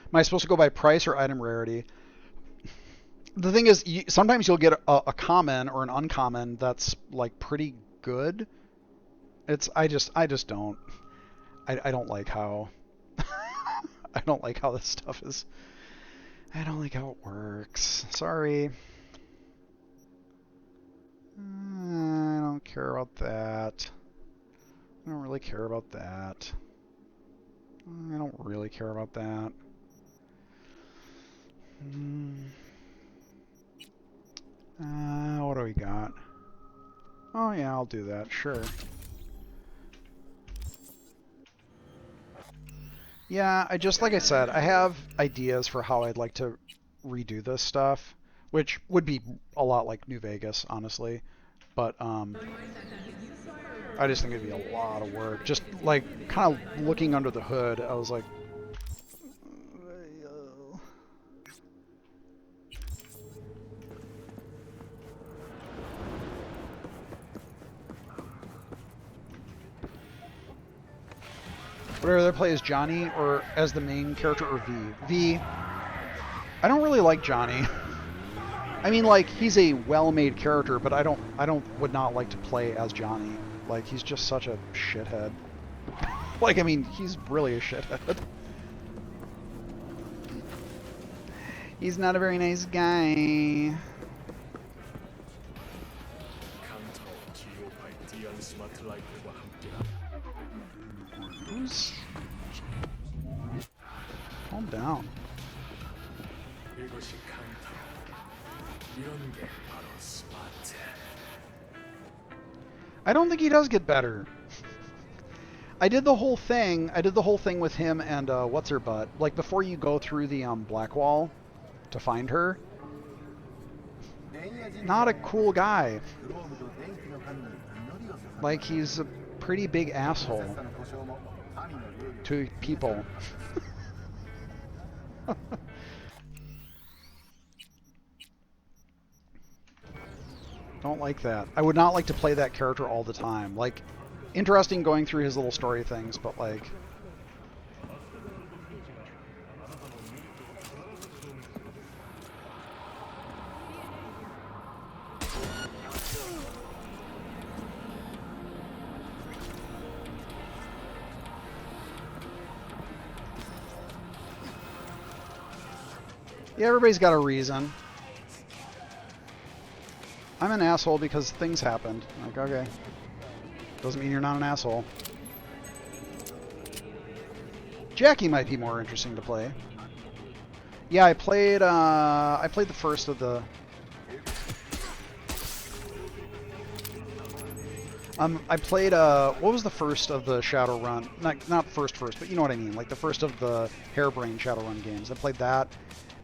Am I supposed to go by price or item rarity? The thing is, sometimes you'll get a common or an uncommon that's like pretty good. I just don't. I don't like how. I don't like how this stuff is. I don't like how it works. Sorry. I don't care about that. I don't really care about that. I don't really care about that. What do we got? Oh yeah, I'll do that, sure. Yeah, like I said, I have ideas for how I'd like to redo this stuff, which would be a lot like New Vegas, honestly. But I just think it'd be a lot of work. Just like kind of looking under the hood, I was like, would I rather play as Johnny or as the main character or V? V. I don't really like Johnny. I mean, like, he's a well-made character, but I would not like to play as Johnny. Like, he's just such a shithead. Like, I mean, he's really a shithead. He's not a very nice guy. Calm down. I don't think he does get better. I did the whole thing with him and what's her butt. Like before you go through the black wall to find her. Not a cool guy. Like he's a pretty big asshole to people. Don't like that. I would not like to play that character all the time. Like, interesting going through his little story things, but like... Yeah, everybody's got a reason. I'm an asshole because things happened. Like, okay. Doesn't mean you're not an asshole. Jackie might be more interesting to play. Yeah, I played the first of the... I played what was the first of the Shadowrun? Not first, but you know what I mean. Like the first of the Harebrained Shadowrun games. I played that,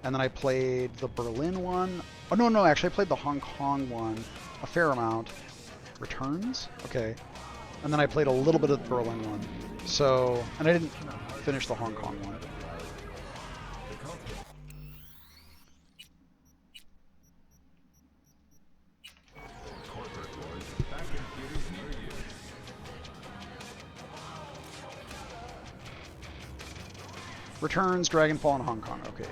and then I played the Berlin one. Oh no, actually I played the Hong Kong one a fair amount. Returns? Okay. And then I played a little bit of the Berlin one. So, and I didn't finish the Hong Kong one. Returns, Dragonfall, and Hong Kong. Okay.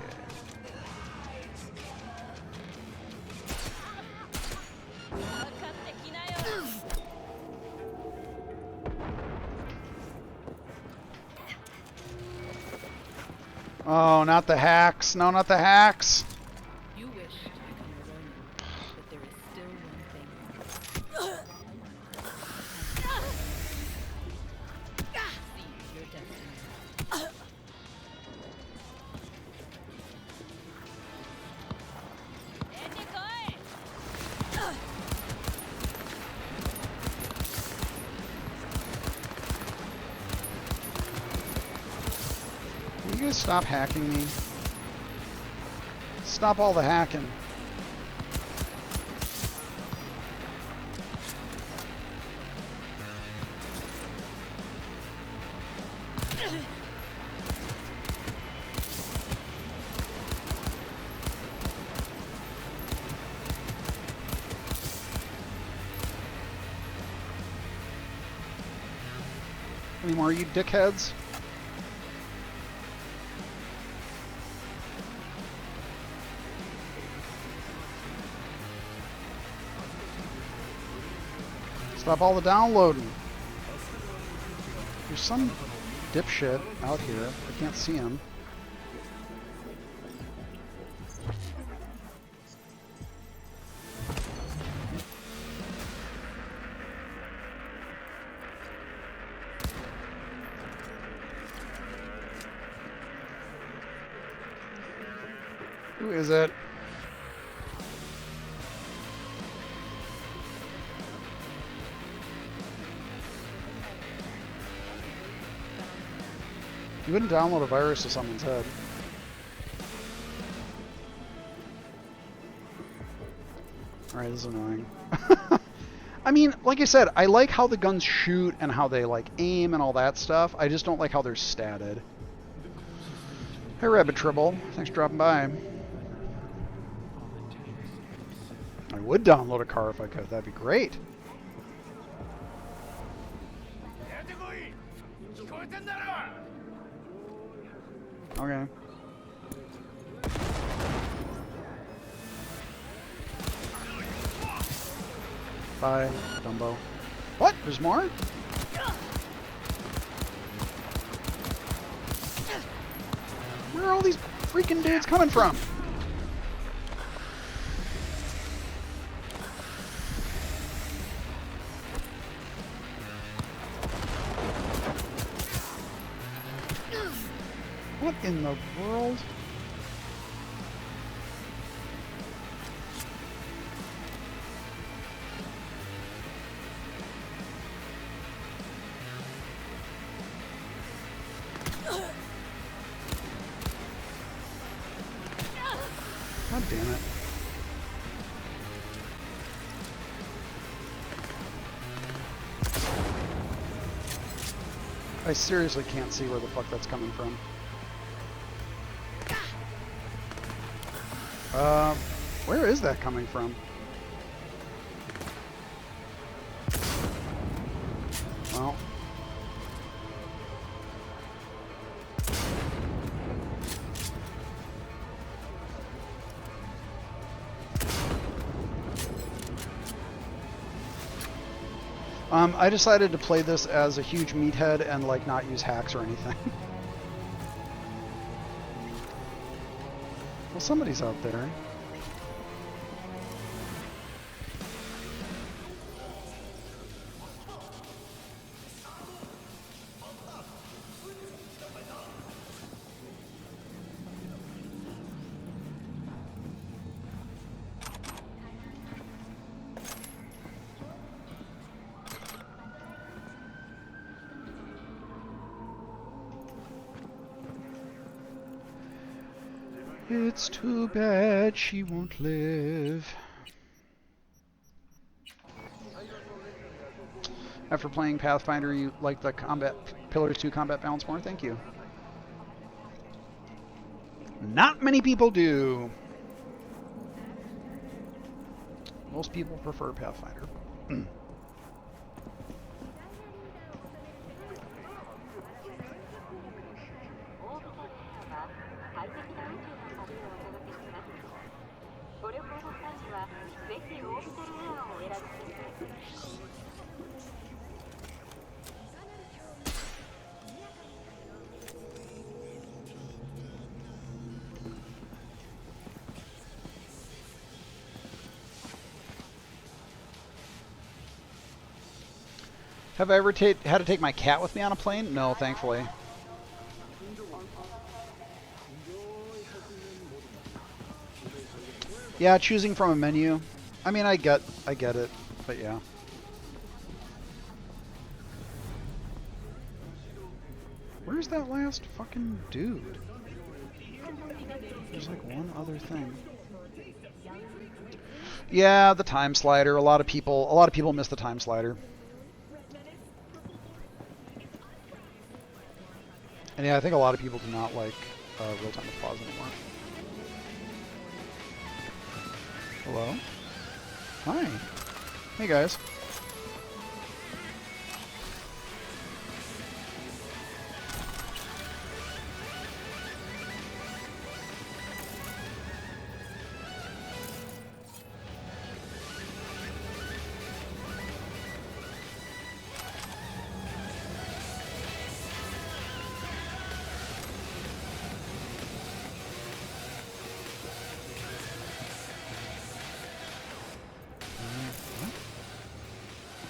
Oh, not the hacks. No, not the hacks.
You wished to become a Ronin, but there is still one thing. See your destiny.
Can you guys stop hacking me? Stop all the hacking. Any more, you dickheads? Stop all the downloading. There's some dipshit out here. I can't see him. Who is it? You wouldn't download a virus to someone's head. Alright, this is annoying. I mean, like I said, I like how the guns shoot and how they like aim and all that stuff. I just don't like how they're statted. Hey Rabbit Tribble, thanks for dropping by. I would download a car if I could, that'd be great. Okay. Bye, Dumbo. What? There's more? Where are all these freaking dudes coming from? What in the world? God damn it. I seriously can't see where the fuck that's coming from. Where is that coming from? Well. I decided to play this as a huge meathead and like not use hacks or anything. Well, somebody's out there. It's too bad she won't live. After playing Pathfinder, you like the combat Pillars 2 combat balance more? Thank you. Not many people do. Most people prefer Pathfinder. Have I ever had to take my cat with me on a plane? No, thankfully. Yeah, choosing from a menu. I mean, I get it, but yeah. Where's that last fucking dude? There's like one other thing. Yeah, the time slider. A lot of people miss the time slider. And yeah, I think a lot of people do not like real-time applause anymore. Hello? Hi. Hey, guys.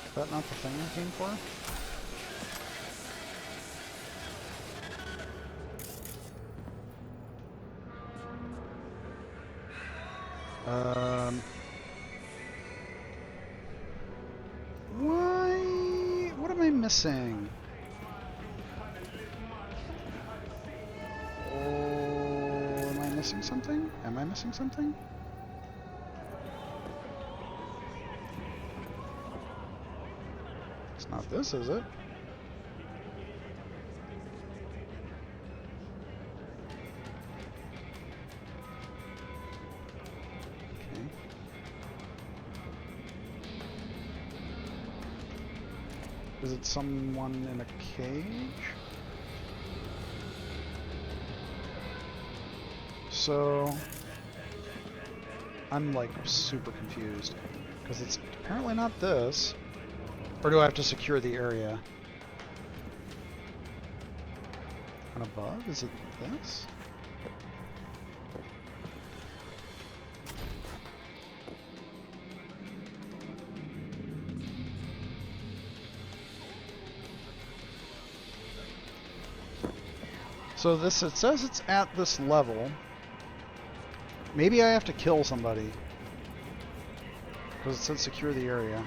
Is that not the thing I came for? Why? What am I missing? Oh, am I missing something? Am I missing something? It's not this, is it? Okay. Is it someone in a cage? So I'm like super confused because it's apparently not this. Or do I have to secure the area? And above? Is it this? So this, it says it's at this level. Maybe I have to kill somebody. Because it said secure the area.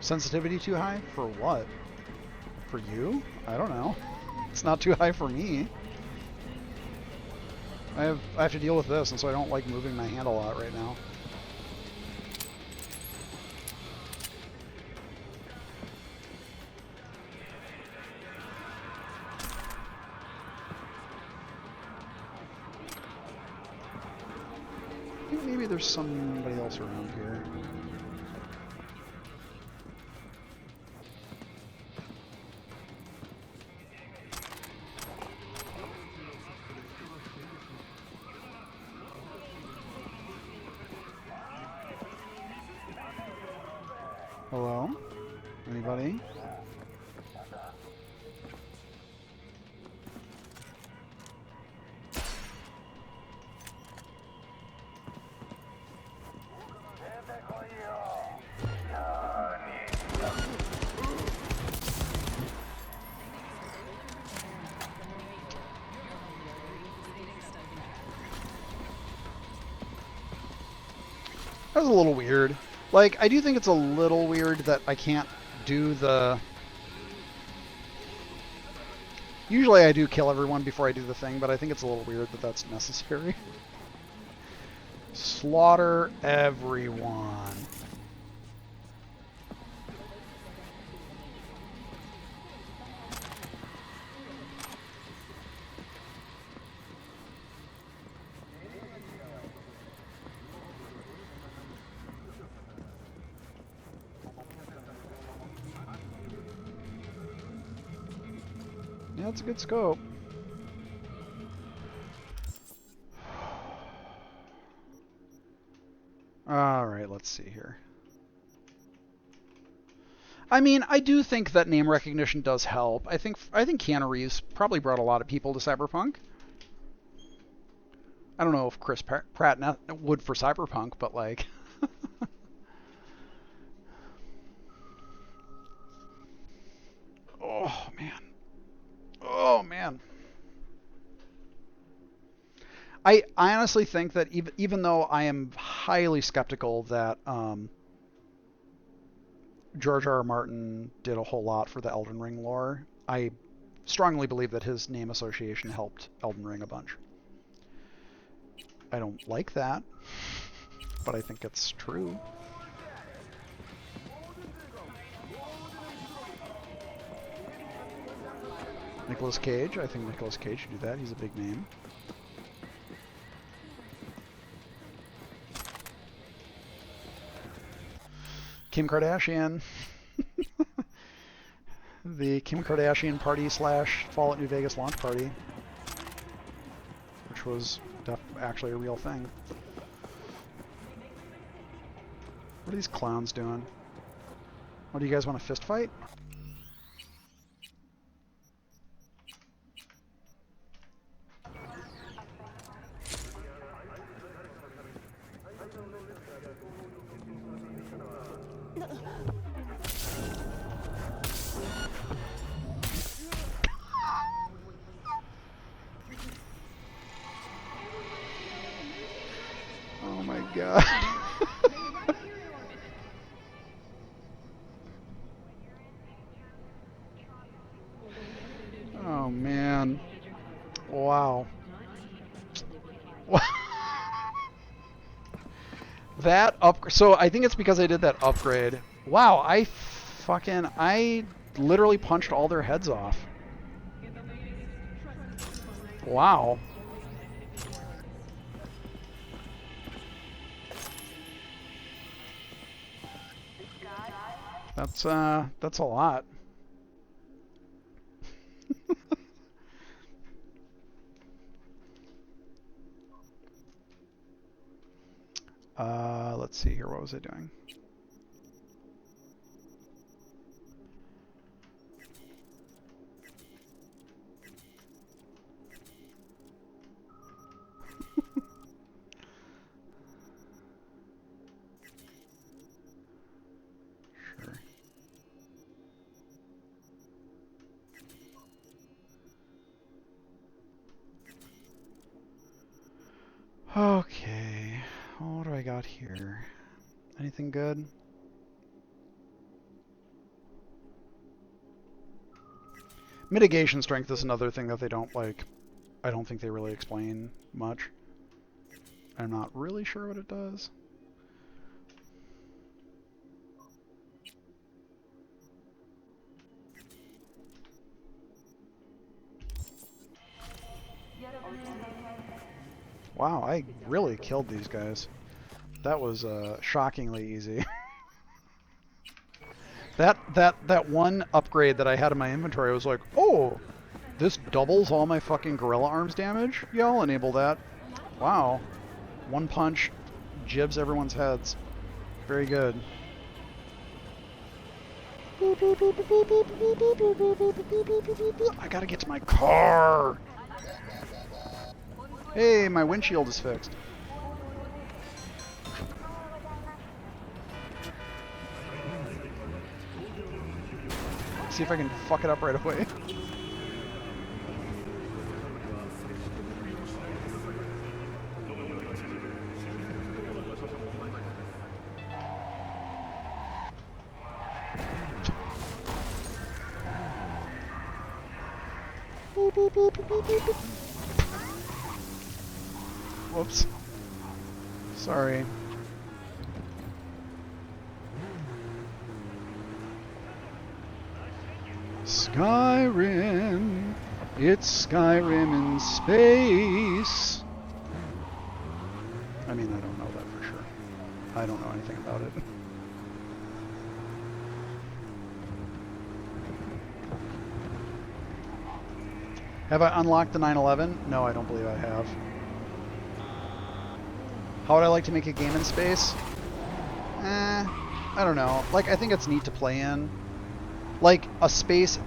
Sensitivity too high? For what? For you? I don't know. It's not too high for me. I have to deal with this, and so I don't like moving my hand a lot right now. I think maybe there's somebody else around here. Hello? Anybody? That was a little weird. Like, I do think it's a little weird that I can't do the... Usually I do kill everyone before I do the thing, but I think it's a little weird that that's necessary. Slaughter everyone. Yeah, it's a good scope. Alright, let's see here. I mean, I do think that name recognition does help. I think Keanu Reeves probably brought a lot of people to Cyberpunk. I don't know if Chris Pratt would for Cyberpunk, but like... Oh, man. Oh, man. I honestly think that even though I am highly skeptical that George R. R. Martin did a whole lot for the Elden Ring lore, I strongly believe that his name association helped Elden Ring a bunch. I don't like that, but I think it's true. Nicolas Cage, I think Nicolas Cage should do that. He's a big name. Kim Kardashian. The Kim Kardashian party / Fallout New Vegas launch party, which was actually a real thing. What are these clowns doing? What, do you guys want a fist fight? Oh my god. Oh man. Wow. That upgrade. So I think it's because I did that upgrade. Wow, I literally punched all their heads off. Wow. That's a lot. Let's see here. What was I doing? Sure. Okay. What do I got here? Anything good? Mitigation strength is another thing that they don't like. I don't think they really explain much. I'm not really sure what it does. Wow, I really killed these guys. That was shockingly easy. That one upgrade that I had in my inventory, I was like, oh, this doubles all my fucking gorilla arms damage? Yeah, I'll enable that. Wow. One punch jibs everyone's heads. Very good. I gotta get to my car! Hey, my windshield is fixed. See if I can fuck it up right away. Beep, beep, beep, beep, beep, beep, beep. Whoops. Sorry. Skyrim. It's Skyrim in space. I mean, I don't know that for sure. I don't know anything about it. Have I unlocked the 911? No, I don't believe I have. How would I like to make a game in space? I don't know. Like, I think it's neat to play in. Like, a space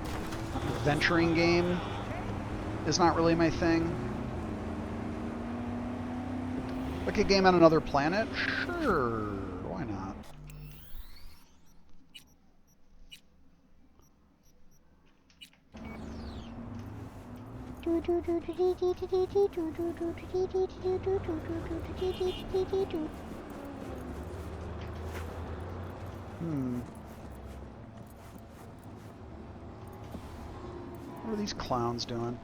venturing game is not really my thing. Like a game on another planet? Sure. Why not? What are these clowns doing?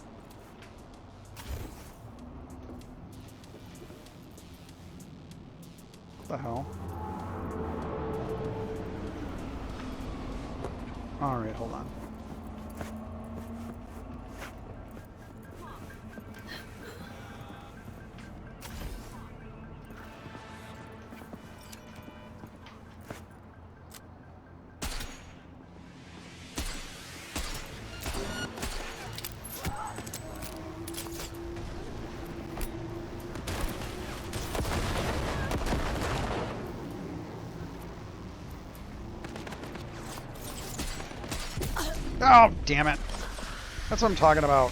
What the hell? Alright, hold on. Oh, damn it. That's what I'm talking about.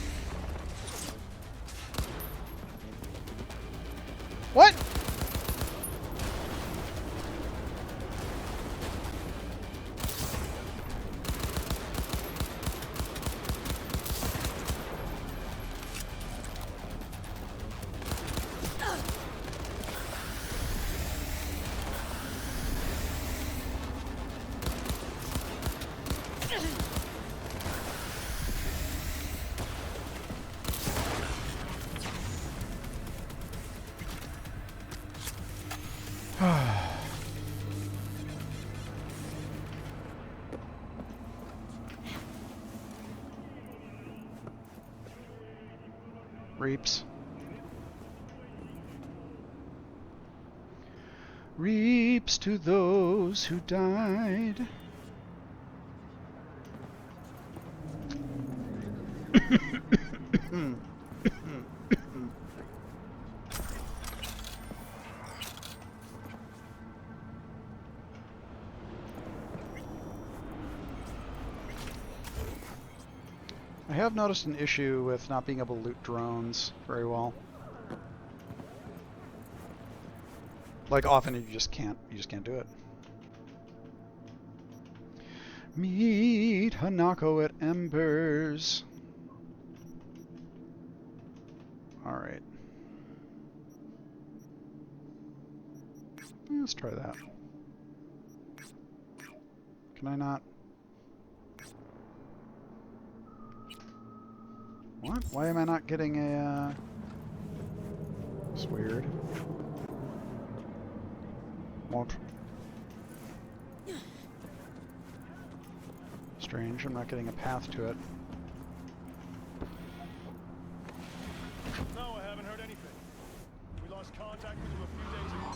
What? Reaps. Reaps to those who died. I have noticed an issue with not being able to loot drones very well. Like often you just can't do it. Meet Hanako at Embers. Alright. Let's try that. Can I not? What? Why am I not getting a, It's weird. What? Strange, I'm not getting a path to it.
No, I haven't heard anything. We lost contact with you a few days ago.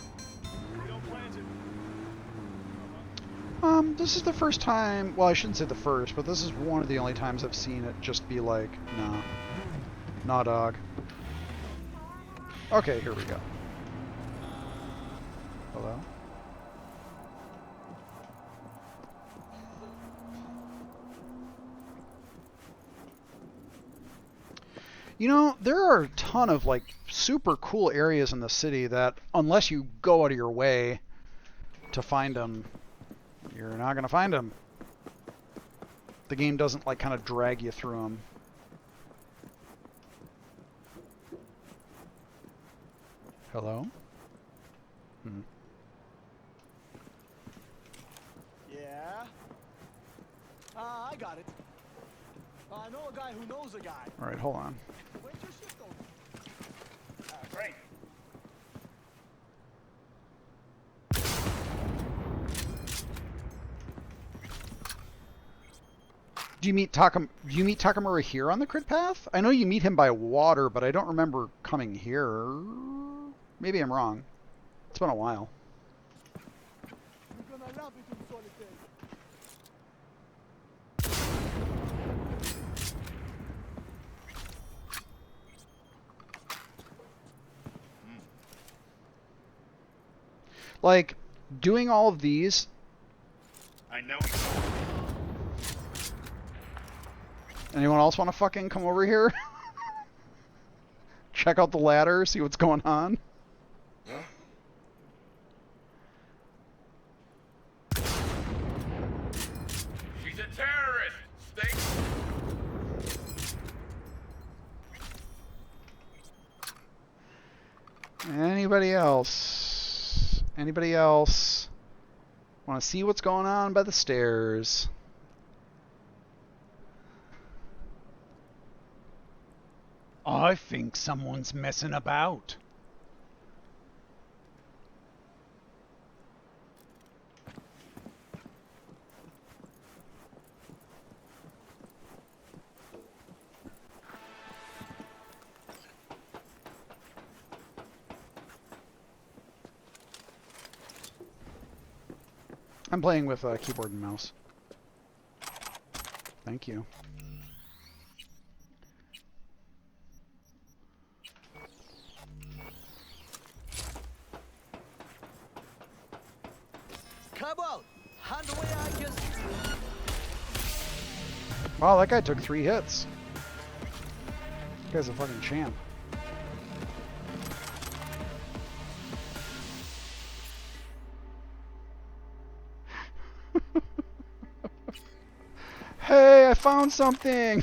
We don't plan to.
This is the first time, well, I shouldn't say the first, but this is one of the only times I've seen it just be like, nah. Nah, dog. Okay, here we go. Hello? You know, there are a ton of, like, super cool areas in the city that, unless you go out of your way to find them, you're not going to find them. The game doesn't, like, kind of drag you through them. Hello? Hmm.
Yeah? I got it. I know a guy who knows a guy.
All right, hold on.
Where's your ship going?
Great.
Do you meet Takamura here on the crit path? I know you meet him by water, but I don't remember coming here. Maybe I'm wrong. It's been a while.
You're gonna love it in solitary.
Like, doing all of these...
I know.
Anyone else want to fucking come over here? Check out the ladder, see what's going on?
She's a terrorist. Stay.
Anybody else? Anybody else want to see what's going on by the stairs? I think someone's messing about. I'm playing with keyboard and mouse. Thank you.
Come on! Hand away, I guess.
Wow, that guy took 3 hits. That guy's a fucking champ. Hey, I found something!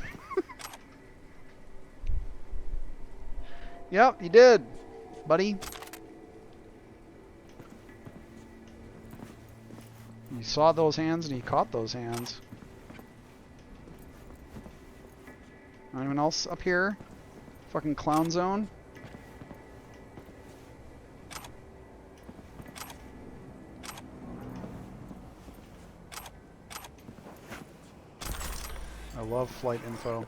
Yep, you did, buddy. You saw those hands and you caught those hands. Anyone else up here? Fucking clown zone? I love flight info.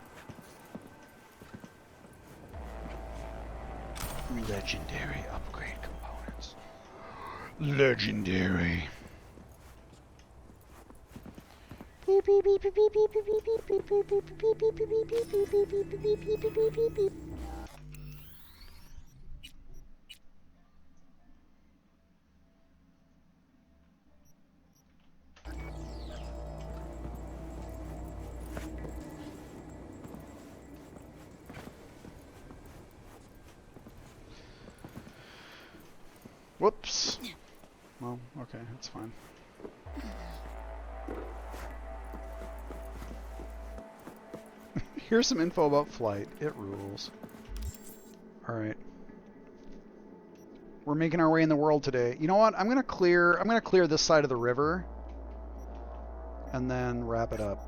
Legendary upgrade components. Legendary. Whoops. Well, okay, that's fine. Here's some info about flight. It rules. Alright. We're making our way in the world today. You know what? I'm gonna clear this side of the river and then wrap it up.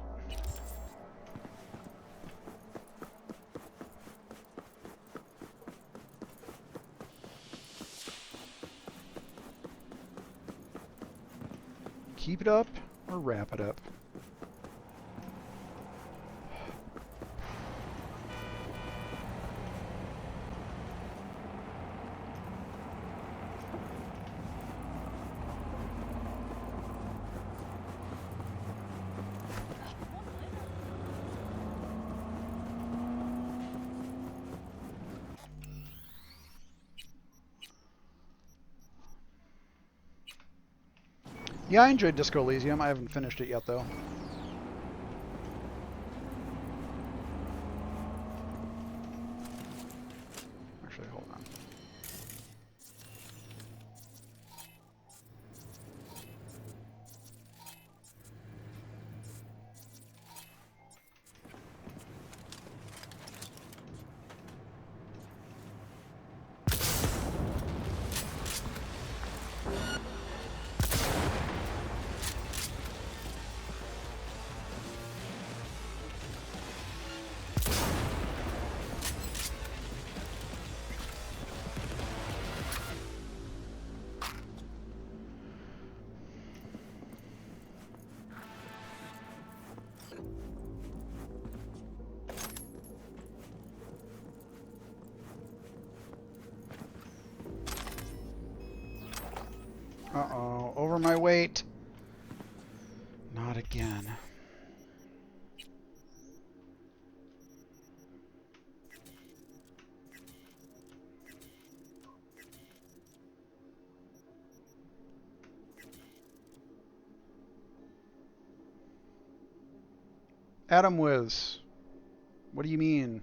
Keep it up or wrap it up. Yeah, I enjoyed Disco Elysium. I haven't finished it yet, though. Actually, hold on. Uh-oh. Over my weight. Not again. Adam Wiz, what do you mean?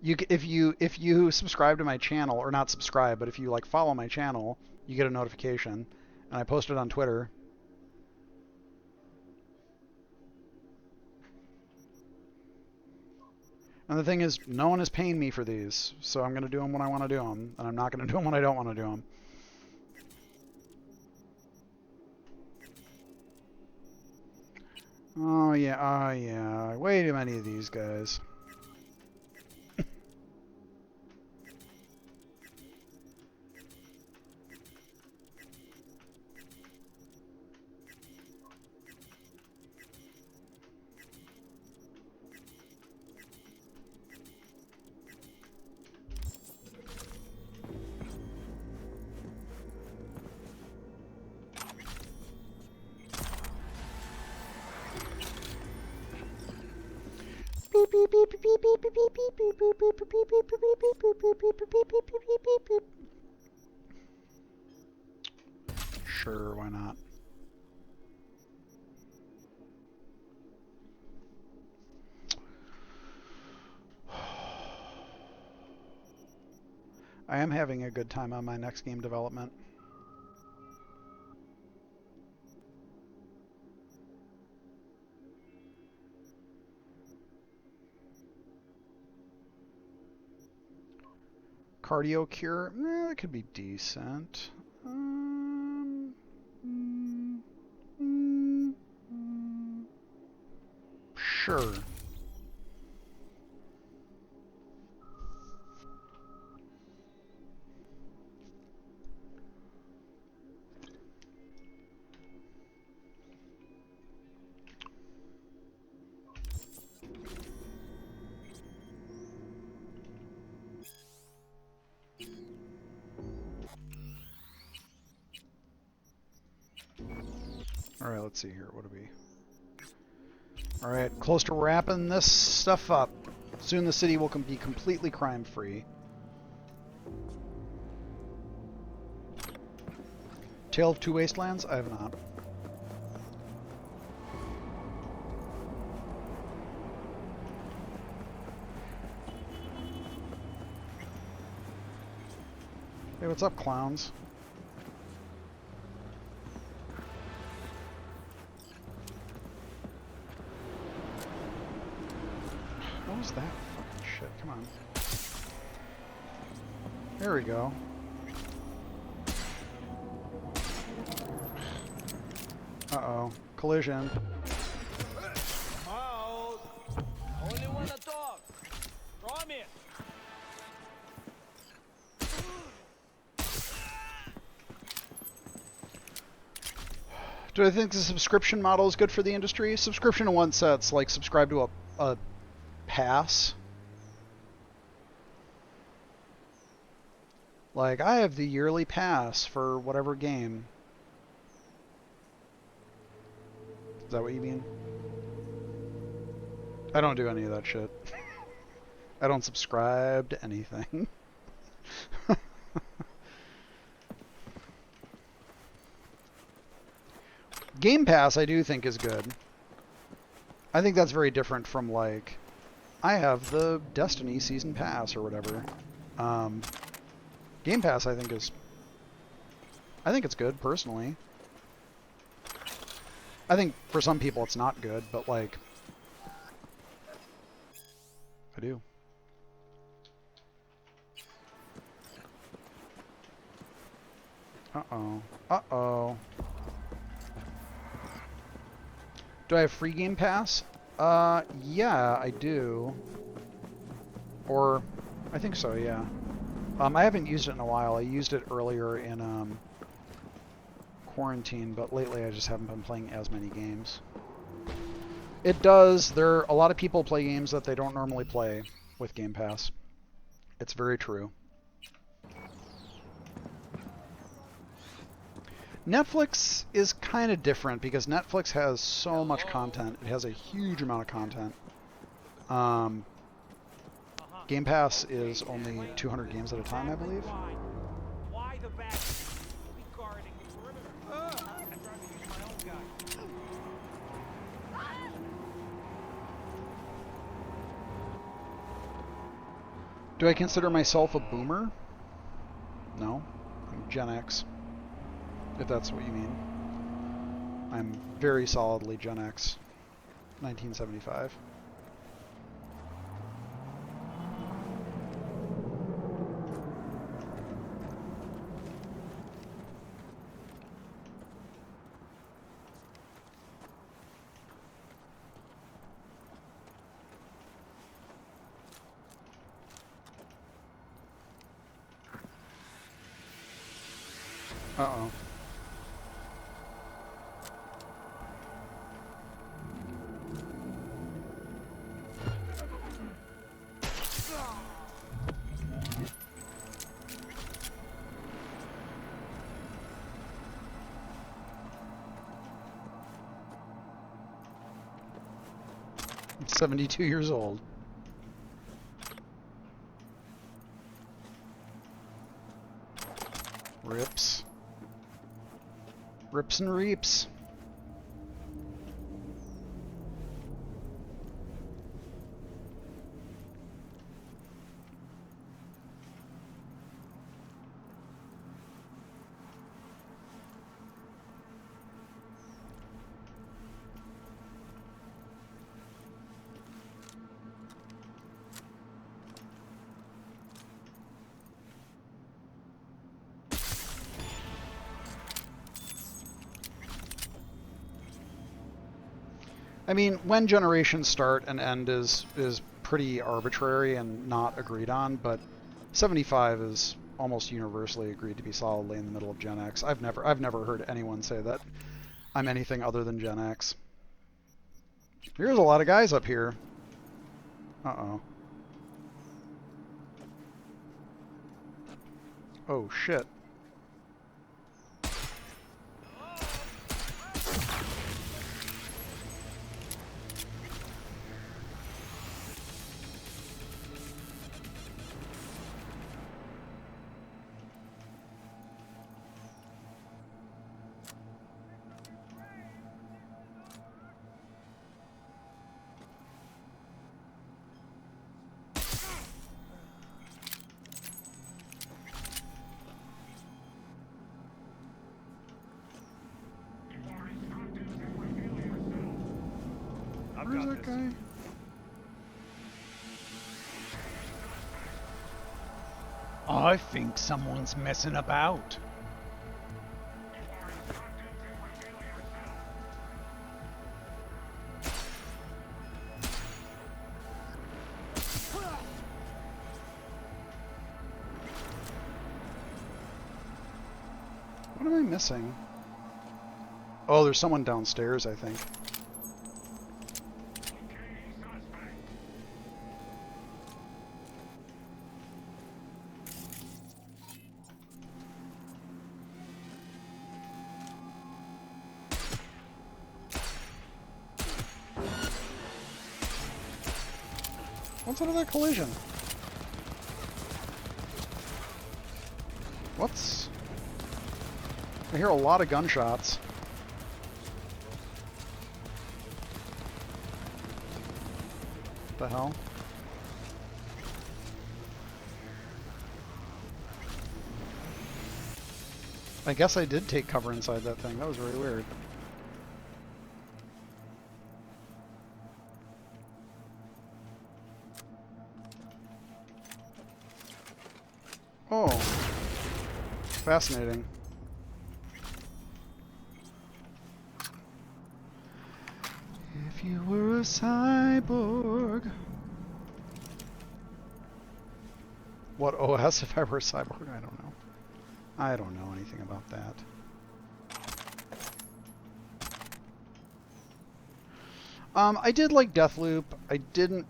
If you subscribe to my channel, or not subscribe, but if you like follow my channel, you get a notification, and I post it on Twitter. And the thing is, no one is paying me for these, so I'm gonna do them when I want to do them, and I'm not gonna do them when I don't want to do them. Oh yeah, way too many of these guys. Sure, why not? I am having a good time on my next game development. Cardio cure, that could be decent. Sure. Alright, let's see here. What do we... Alright, close to wrapping this stuff up. Soon the city will be completely crime-free. Tale of Two Wastelands? I have not. Hey, what's up, clowns? What was that fucking shit? Come on. There we go. Uh-oh. Collision.
Out. Only wanna talk. Draw me.
Do I think the subscription model is good for the industry? Subscription in one sense, like subscribe to a pass. Like, I have the yearly pass for whatever game. Is that what you mean? I don't do any of that shit. I don't subscribe to anything. Game Pass I do think is good. I think that's very different from, like, I have the Destiny Season Pass or whatever. Game Pass I think it's good, personally. I think for some people it's not good, but, like, I do. Uh-oh. Uh-oh. Do I have free Game Pass? Yeah, I do. Or, I think so, yeah. I haven't used it in a while. I used it earlier in, quarantine, but lately I just haven't been playing as many games. It does. A lot of people play games that they don't normally play with Game Pass. It's very true. Netflix is kind of different because Netflix has so much content. It has a huge amount of content. Game Pass is only 200 games at a time, I believe.
Why the back? Be guarding the perimeter. I'm trying to use my own guy.
Do I consider myself a boomer? No. I'm Gen X, if that's what you mean. I'm very solidly Gen X. 1975. Uh-oh. I'm 72 years old. Rips. Rips and reaps. I mean, when generations start and end is pretty arbitrary and not agreed on, but 75 is almost universally agreed to be solidly in the middle of Gen X. I've never heard anyone say that I'm anything other than Gen X. There's a lot of guys up here. Uh-oh. Oh shit. Where's that guy?
I think someone's messing about.
What am I missing? Oh, there's someone downstairs, I think. What's out of that collision? What's... I hear a lot of gunshots. What the hell? I guess I did take cover inside that thing. That was very weird. Oh. Fascinating. If you were a cyborg. What OS if I were a cyborg? I don't know. I don't know anything about that. I did like Deathloop. I didn't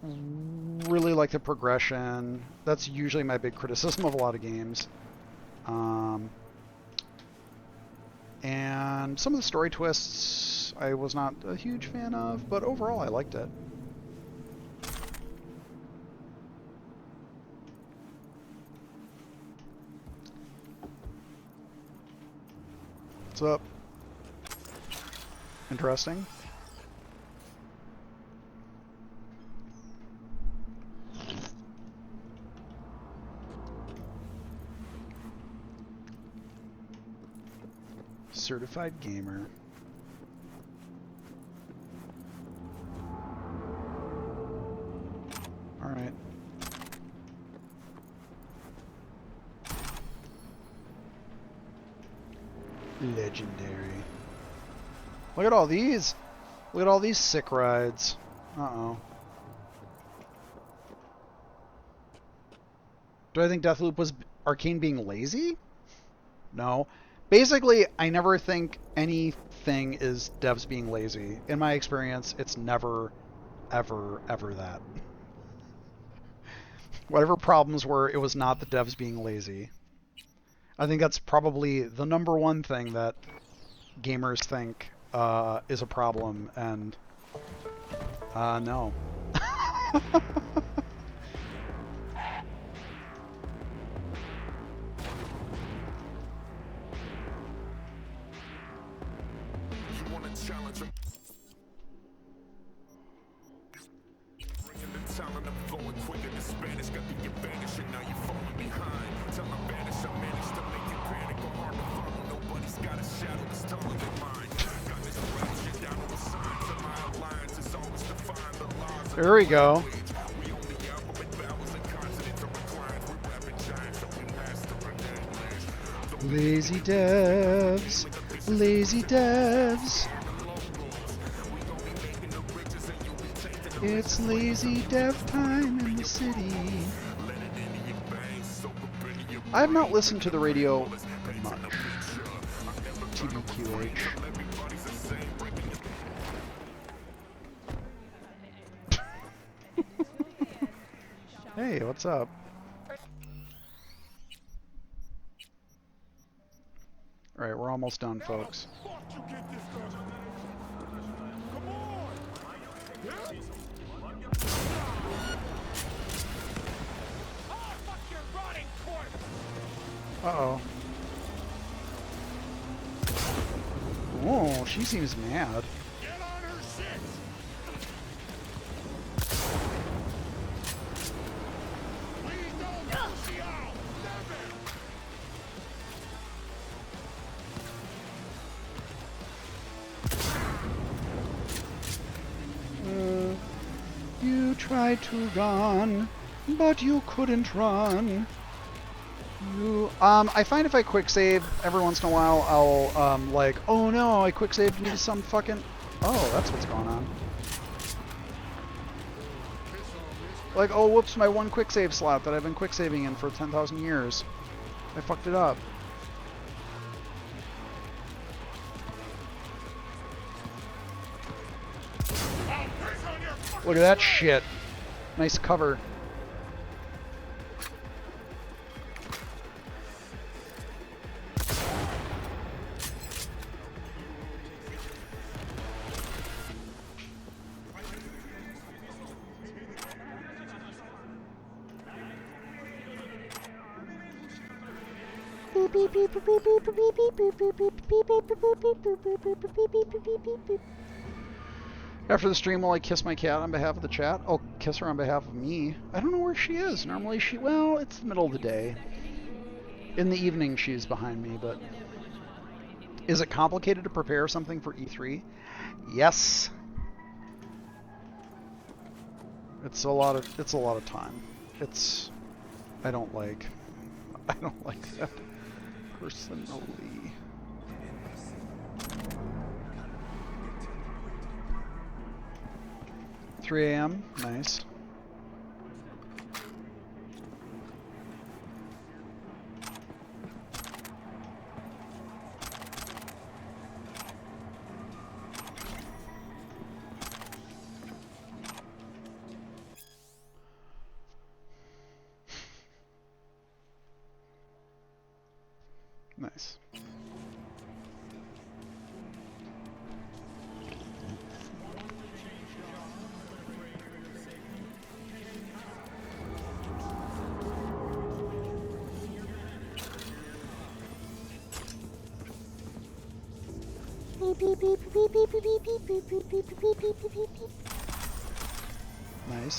really like the progression. That's usually my big criticism of a lot of games. And some of the story twists I was not a huge fan of, but overall I liked it. What's up? Interesting. Certified gamer. All right. Legendary. Look at all these. Look at all these sick rides. Uh-oh. Do I think Deathloop was Arcane being lazy? No. Basically, I never think anything is devs being lazy. In my experience, it's never, ever, ever that. Whatever problems were, it was not the devs being lazy. I think that's probably the number one thing that gamers think is a problem, and no. There we go. Lazy devs, lazy devs. It's lazy dev time in the city. I have not listened to the radio much. TBQH. Hey, what's up? Alright, we're almost done, folks. Uh-oh. Oh, she seems mad. You tried to run, but you couldn't run. I find if I quick save every once in a while, I'll like, oh no, I quick saved into some fucking. Oh, that's what's going on. Like, oh whoops, my one quick save slot that I've been quick saving in for 10,000 years. I fucked it up. Look at that shit. Nice cover. After the stream, will I kiss my cat on behalf of the chat? I'll kiss her on behalf of me. I don't know where she is. Normally well, it's the middle of the day. In the evening, she's behind me, but... Is it complicated to prepare something for E3? Yes. It's a lot of time. I don't like that personally. $3 a.m. Nice. Nice. Nice,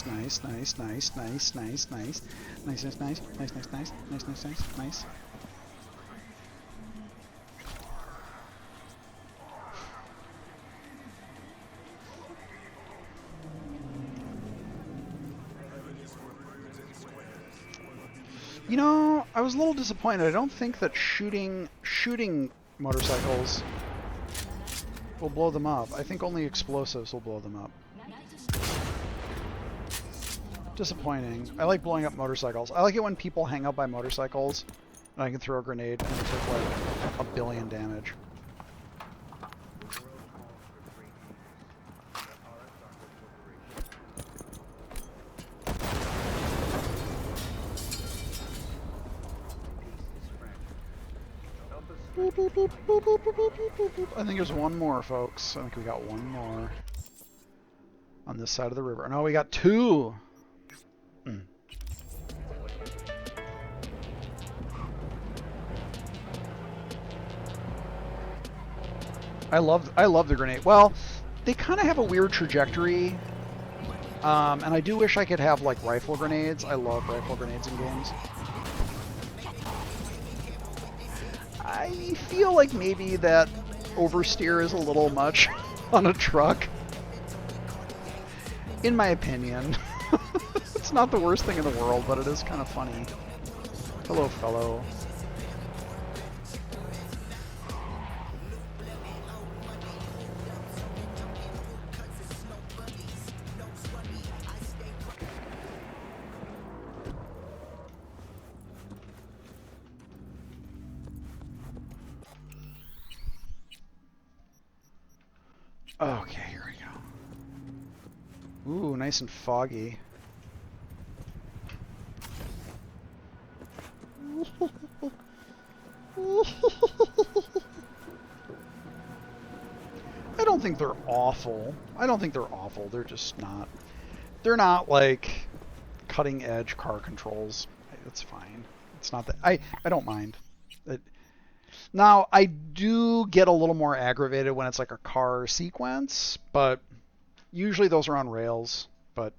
nice, nice, nice, nice, nice, nice, nice, nice, nice, nice, nice, nice, nice, nice, nice, nice. You know, I was a little disappointed. I don't think that shooting motorcycles will blow them up. I think only explosives will blow them up. Disappointing. I like blowing up motorcycles. I like it when people hang out by motorcycles and I can throw a grenade and take like 1 billion damage. I think there's one more, folks. I think we got one more on this side of the river. No, we got 2. I love the grenade. Well, they kind of have a weird trajectory, and I do wish I could have like rifle grenades. I love rifle grenades in games. I feel like maybe that oversteer is a little much on a truck. In my opinion. It's not the worst thing in the world, but it is kind of funny. Hello, fellow. Okay, here we go. Ooh, nice and foggy. I don't think they're awful. I don't think they're awful. They're just not. They're not like cutting edge car controls. It's fine. It's not that I don't mind. Now, I do get a little more aggravated when it's like a car sequence, but usually those are on rails. But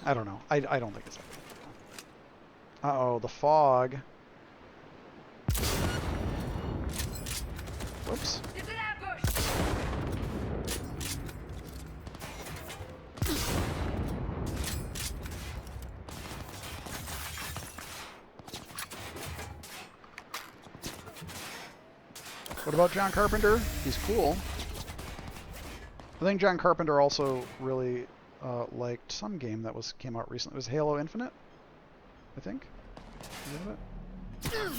I don't know. I don't think it's that bad. Uh-oh, the fog. Whoops. What about John Carpenter? He's cool. I think John Carpenter also really liked some game that came out recently. It was Halo Infinite, I think. Is that it?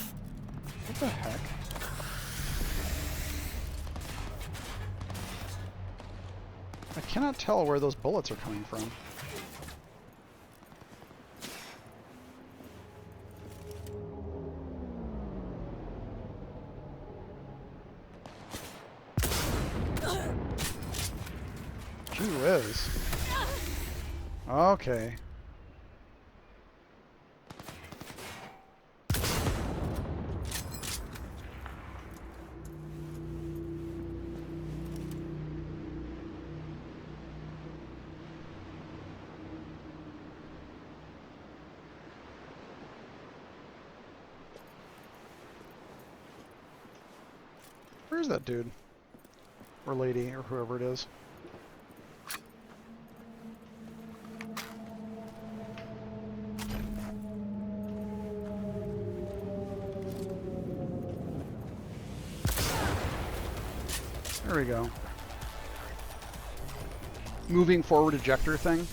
What the heck? I cannot tell where those bullets are coming from. Gee whiz. Okay. Where's that dude? Or lady, or whoever it is. There we go. Moving forward ejector thing.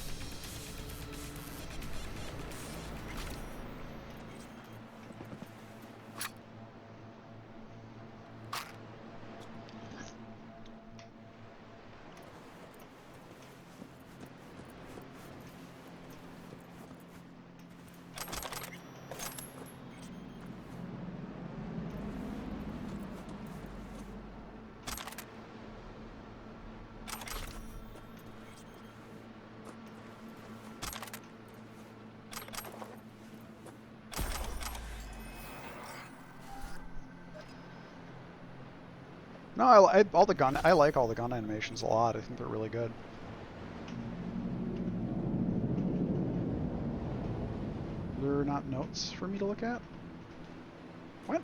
No, all the gun. I like all the gun animations a lot. I think they're really good. They're not notes for me to look at. What?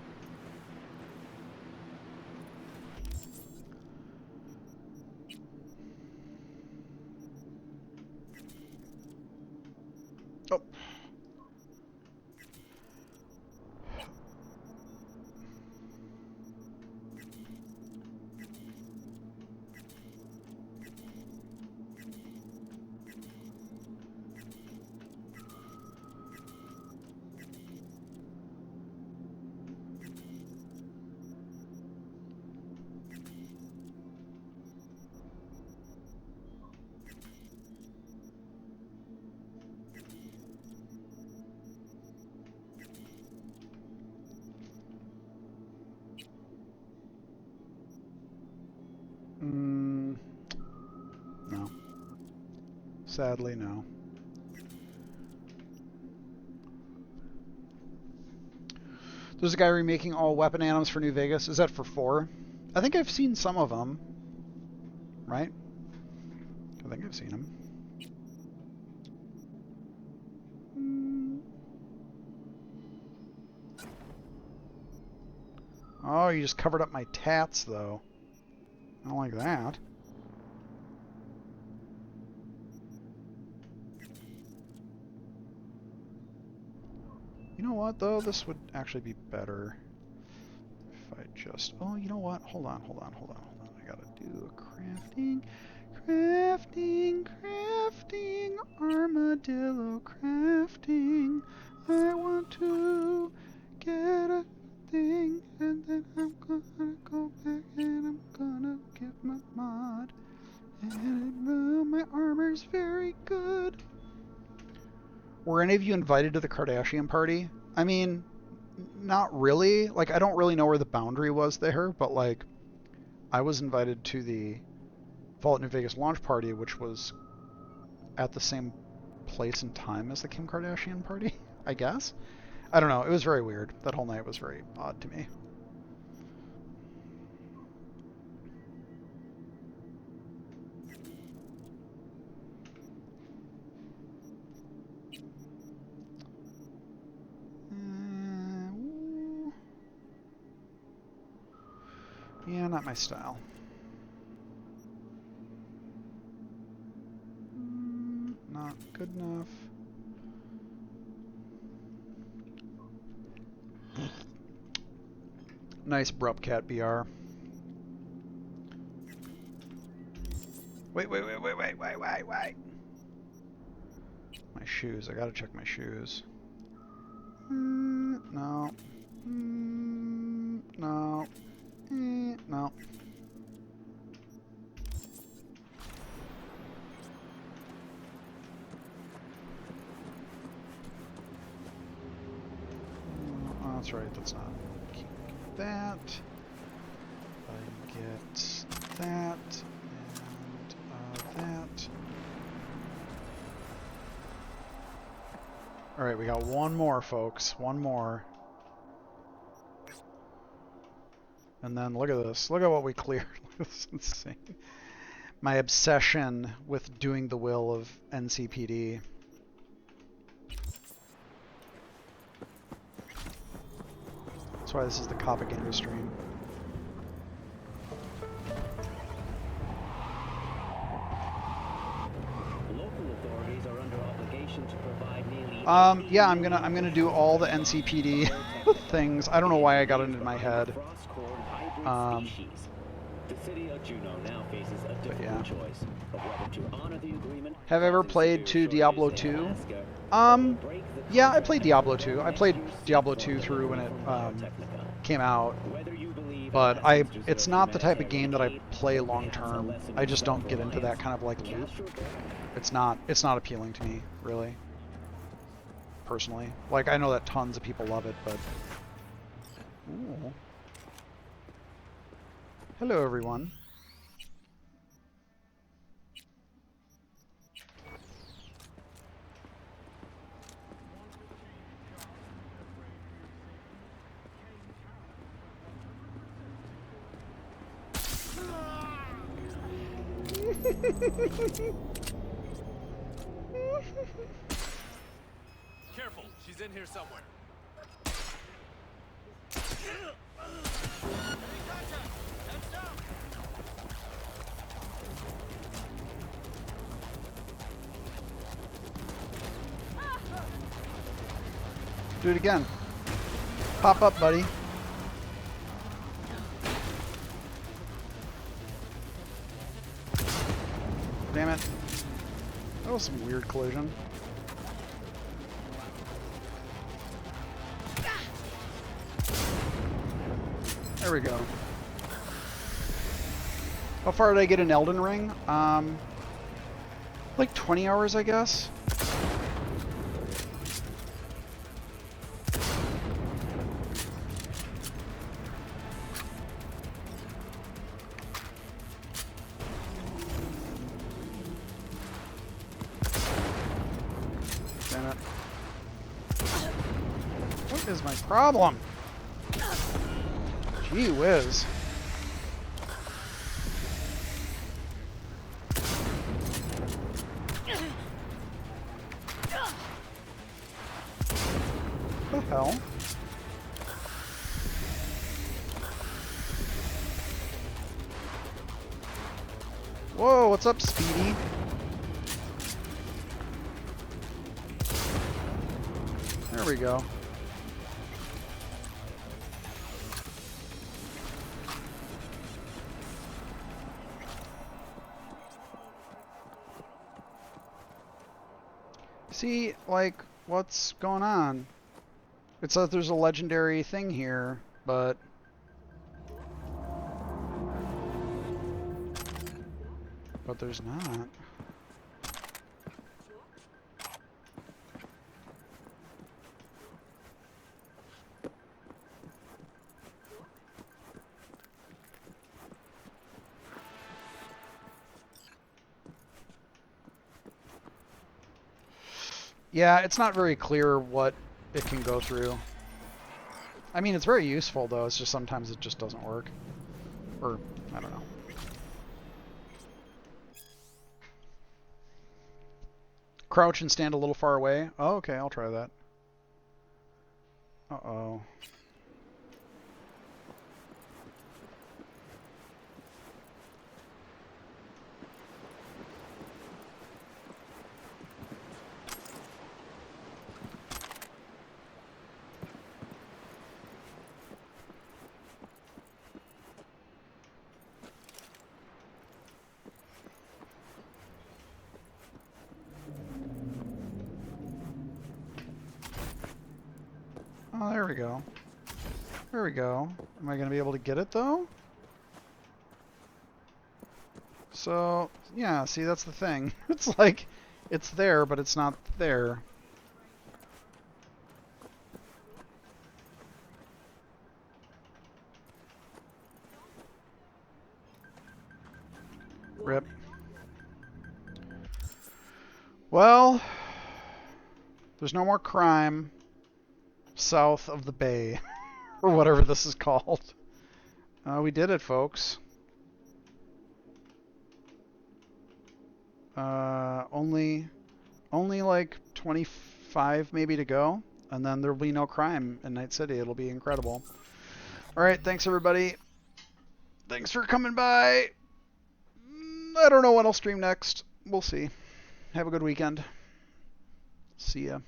Oh. No. Sadly, no. There's a guy remaking all weapon anims for New Vegas. Is that for 4? I think I've seen some of them. Right? I think I've seen them. Oh, you just covered up my tats, though. I don't like that. You know what, though? This would actually be better if I just... Oh, you know what? Hold on. I gotta do a crafting, armadillo crafting. I want to get a thing, and then I'm gonna go back and I'm gonna get my mod. And my armor's very good. Were any of you invited to the Kardashian party? I mean, not really. Like, I don't really know where the boundary was there, but, like, I was invited to the Fallout New Vegas launch party, which was at the same place and time as the Kim Kardashian party, I guess. I don't know. It was very weird. That whole night was very odd to me. Yeah, not my style. Not good enough. Nice Brupcat BR. Wait. My shoes. I gotta check my shoes. No. No. No. Oh, that's right. That's not. Keep that. I get that and that. All right, we got one more, folks. One more. And then look at this. Look at what we cleared. This is insane. My obsession with doing the will of NCPD. That's why this is the propaganda stream.
Local authorities are under obligation to provide nearly
yeah, I'm gonna do all the NCPD things. I don't know why I got it in my head.
The city of Juneau now faces a difficult choice of whether to honor the agreement.
Have I ever played to Diablo 2? Yeah, I played Diablo 2. I played Diablo 2 through when it came out. But it's not the type of game that I play long term. I just don't get into that kind of like loop. It's not appealing to me, really. Personally. Like, I know that tons of people love it, but... Ooh. Hello, everyone.
Careful, she's in here somewhere.
Do it again. Pop up, buddy. Damn it. That was some weird collision. There we go. How far did I get in Elden Ring? Like 20 hours, I guess. Damn it. What is my problem? Gee whiz. What the hell? Whoa, what's up, Speedy? There we go. See, like, what's going on? It says there's a legendary thing here, but... But there's not. Yeah, it's not very clear what it can go through. I mean, it's very useful, though. It's just sometimes it just doesn't work. Or, I don't know. Crouch and stand a little far away. Oh, okay, I'll try that. Uh-oh. Oh, there we go. There we go. Am I going to be able to get it, though? So, yeah, see, that's the thing. It's like, it's there, but it's not there. Rip. Well, there's no more crime south of the bay, or whatever this is called. We did it, folks. Only like 25 maybe to go, and then there'll be no crime in Night City. It'll be incredible. All right, thanks everybody. Thanks for coming by. I don't know when I'll stream next. We'll see. Have a good weekend. See ya.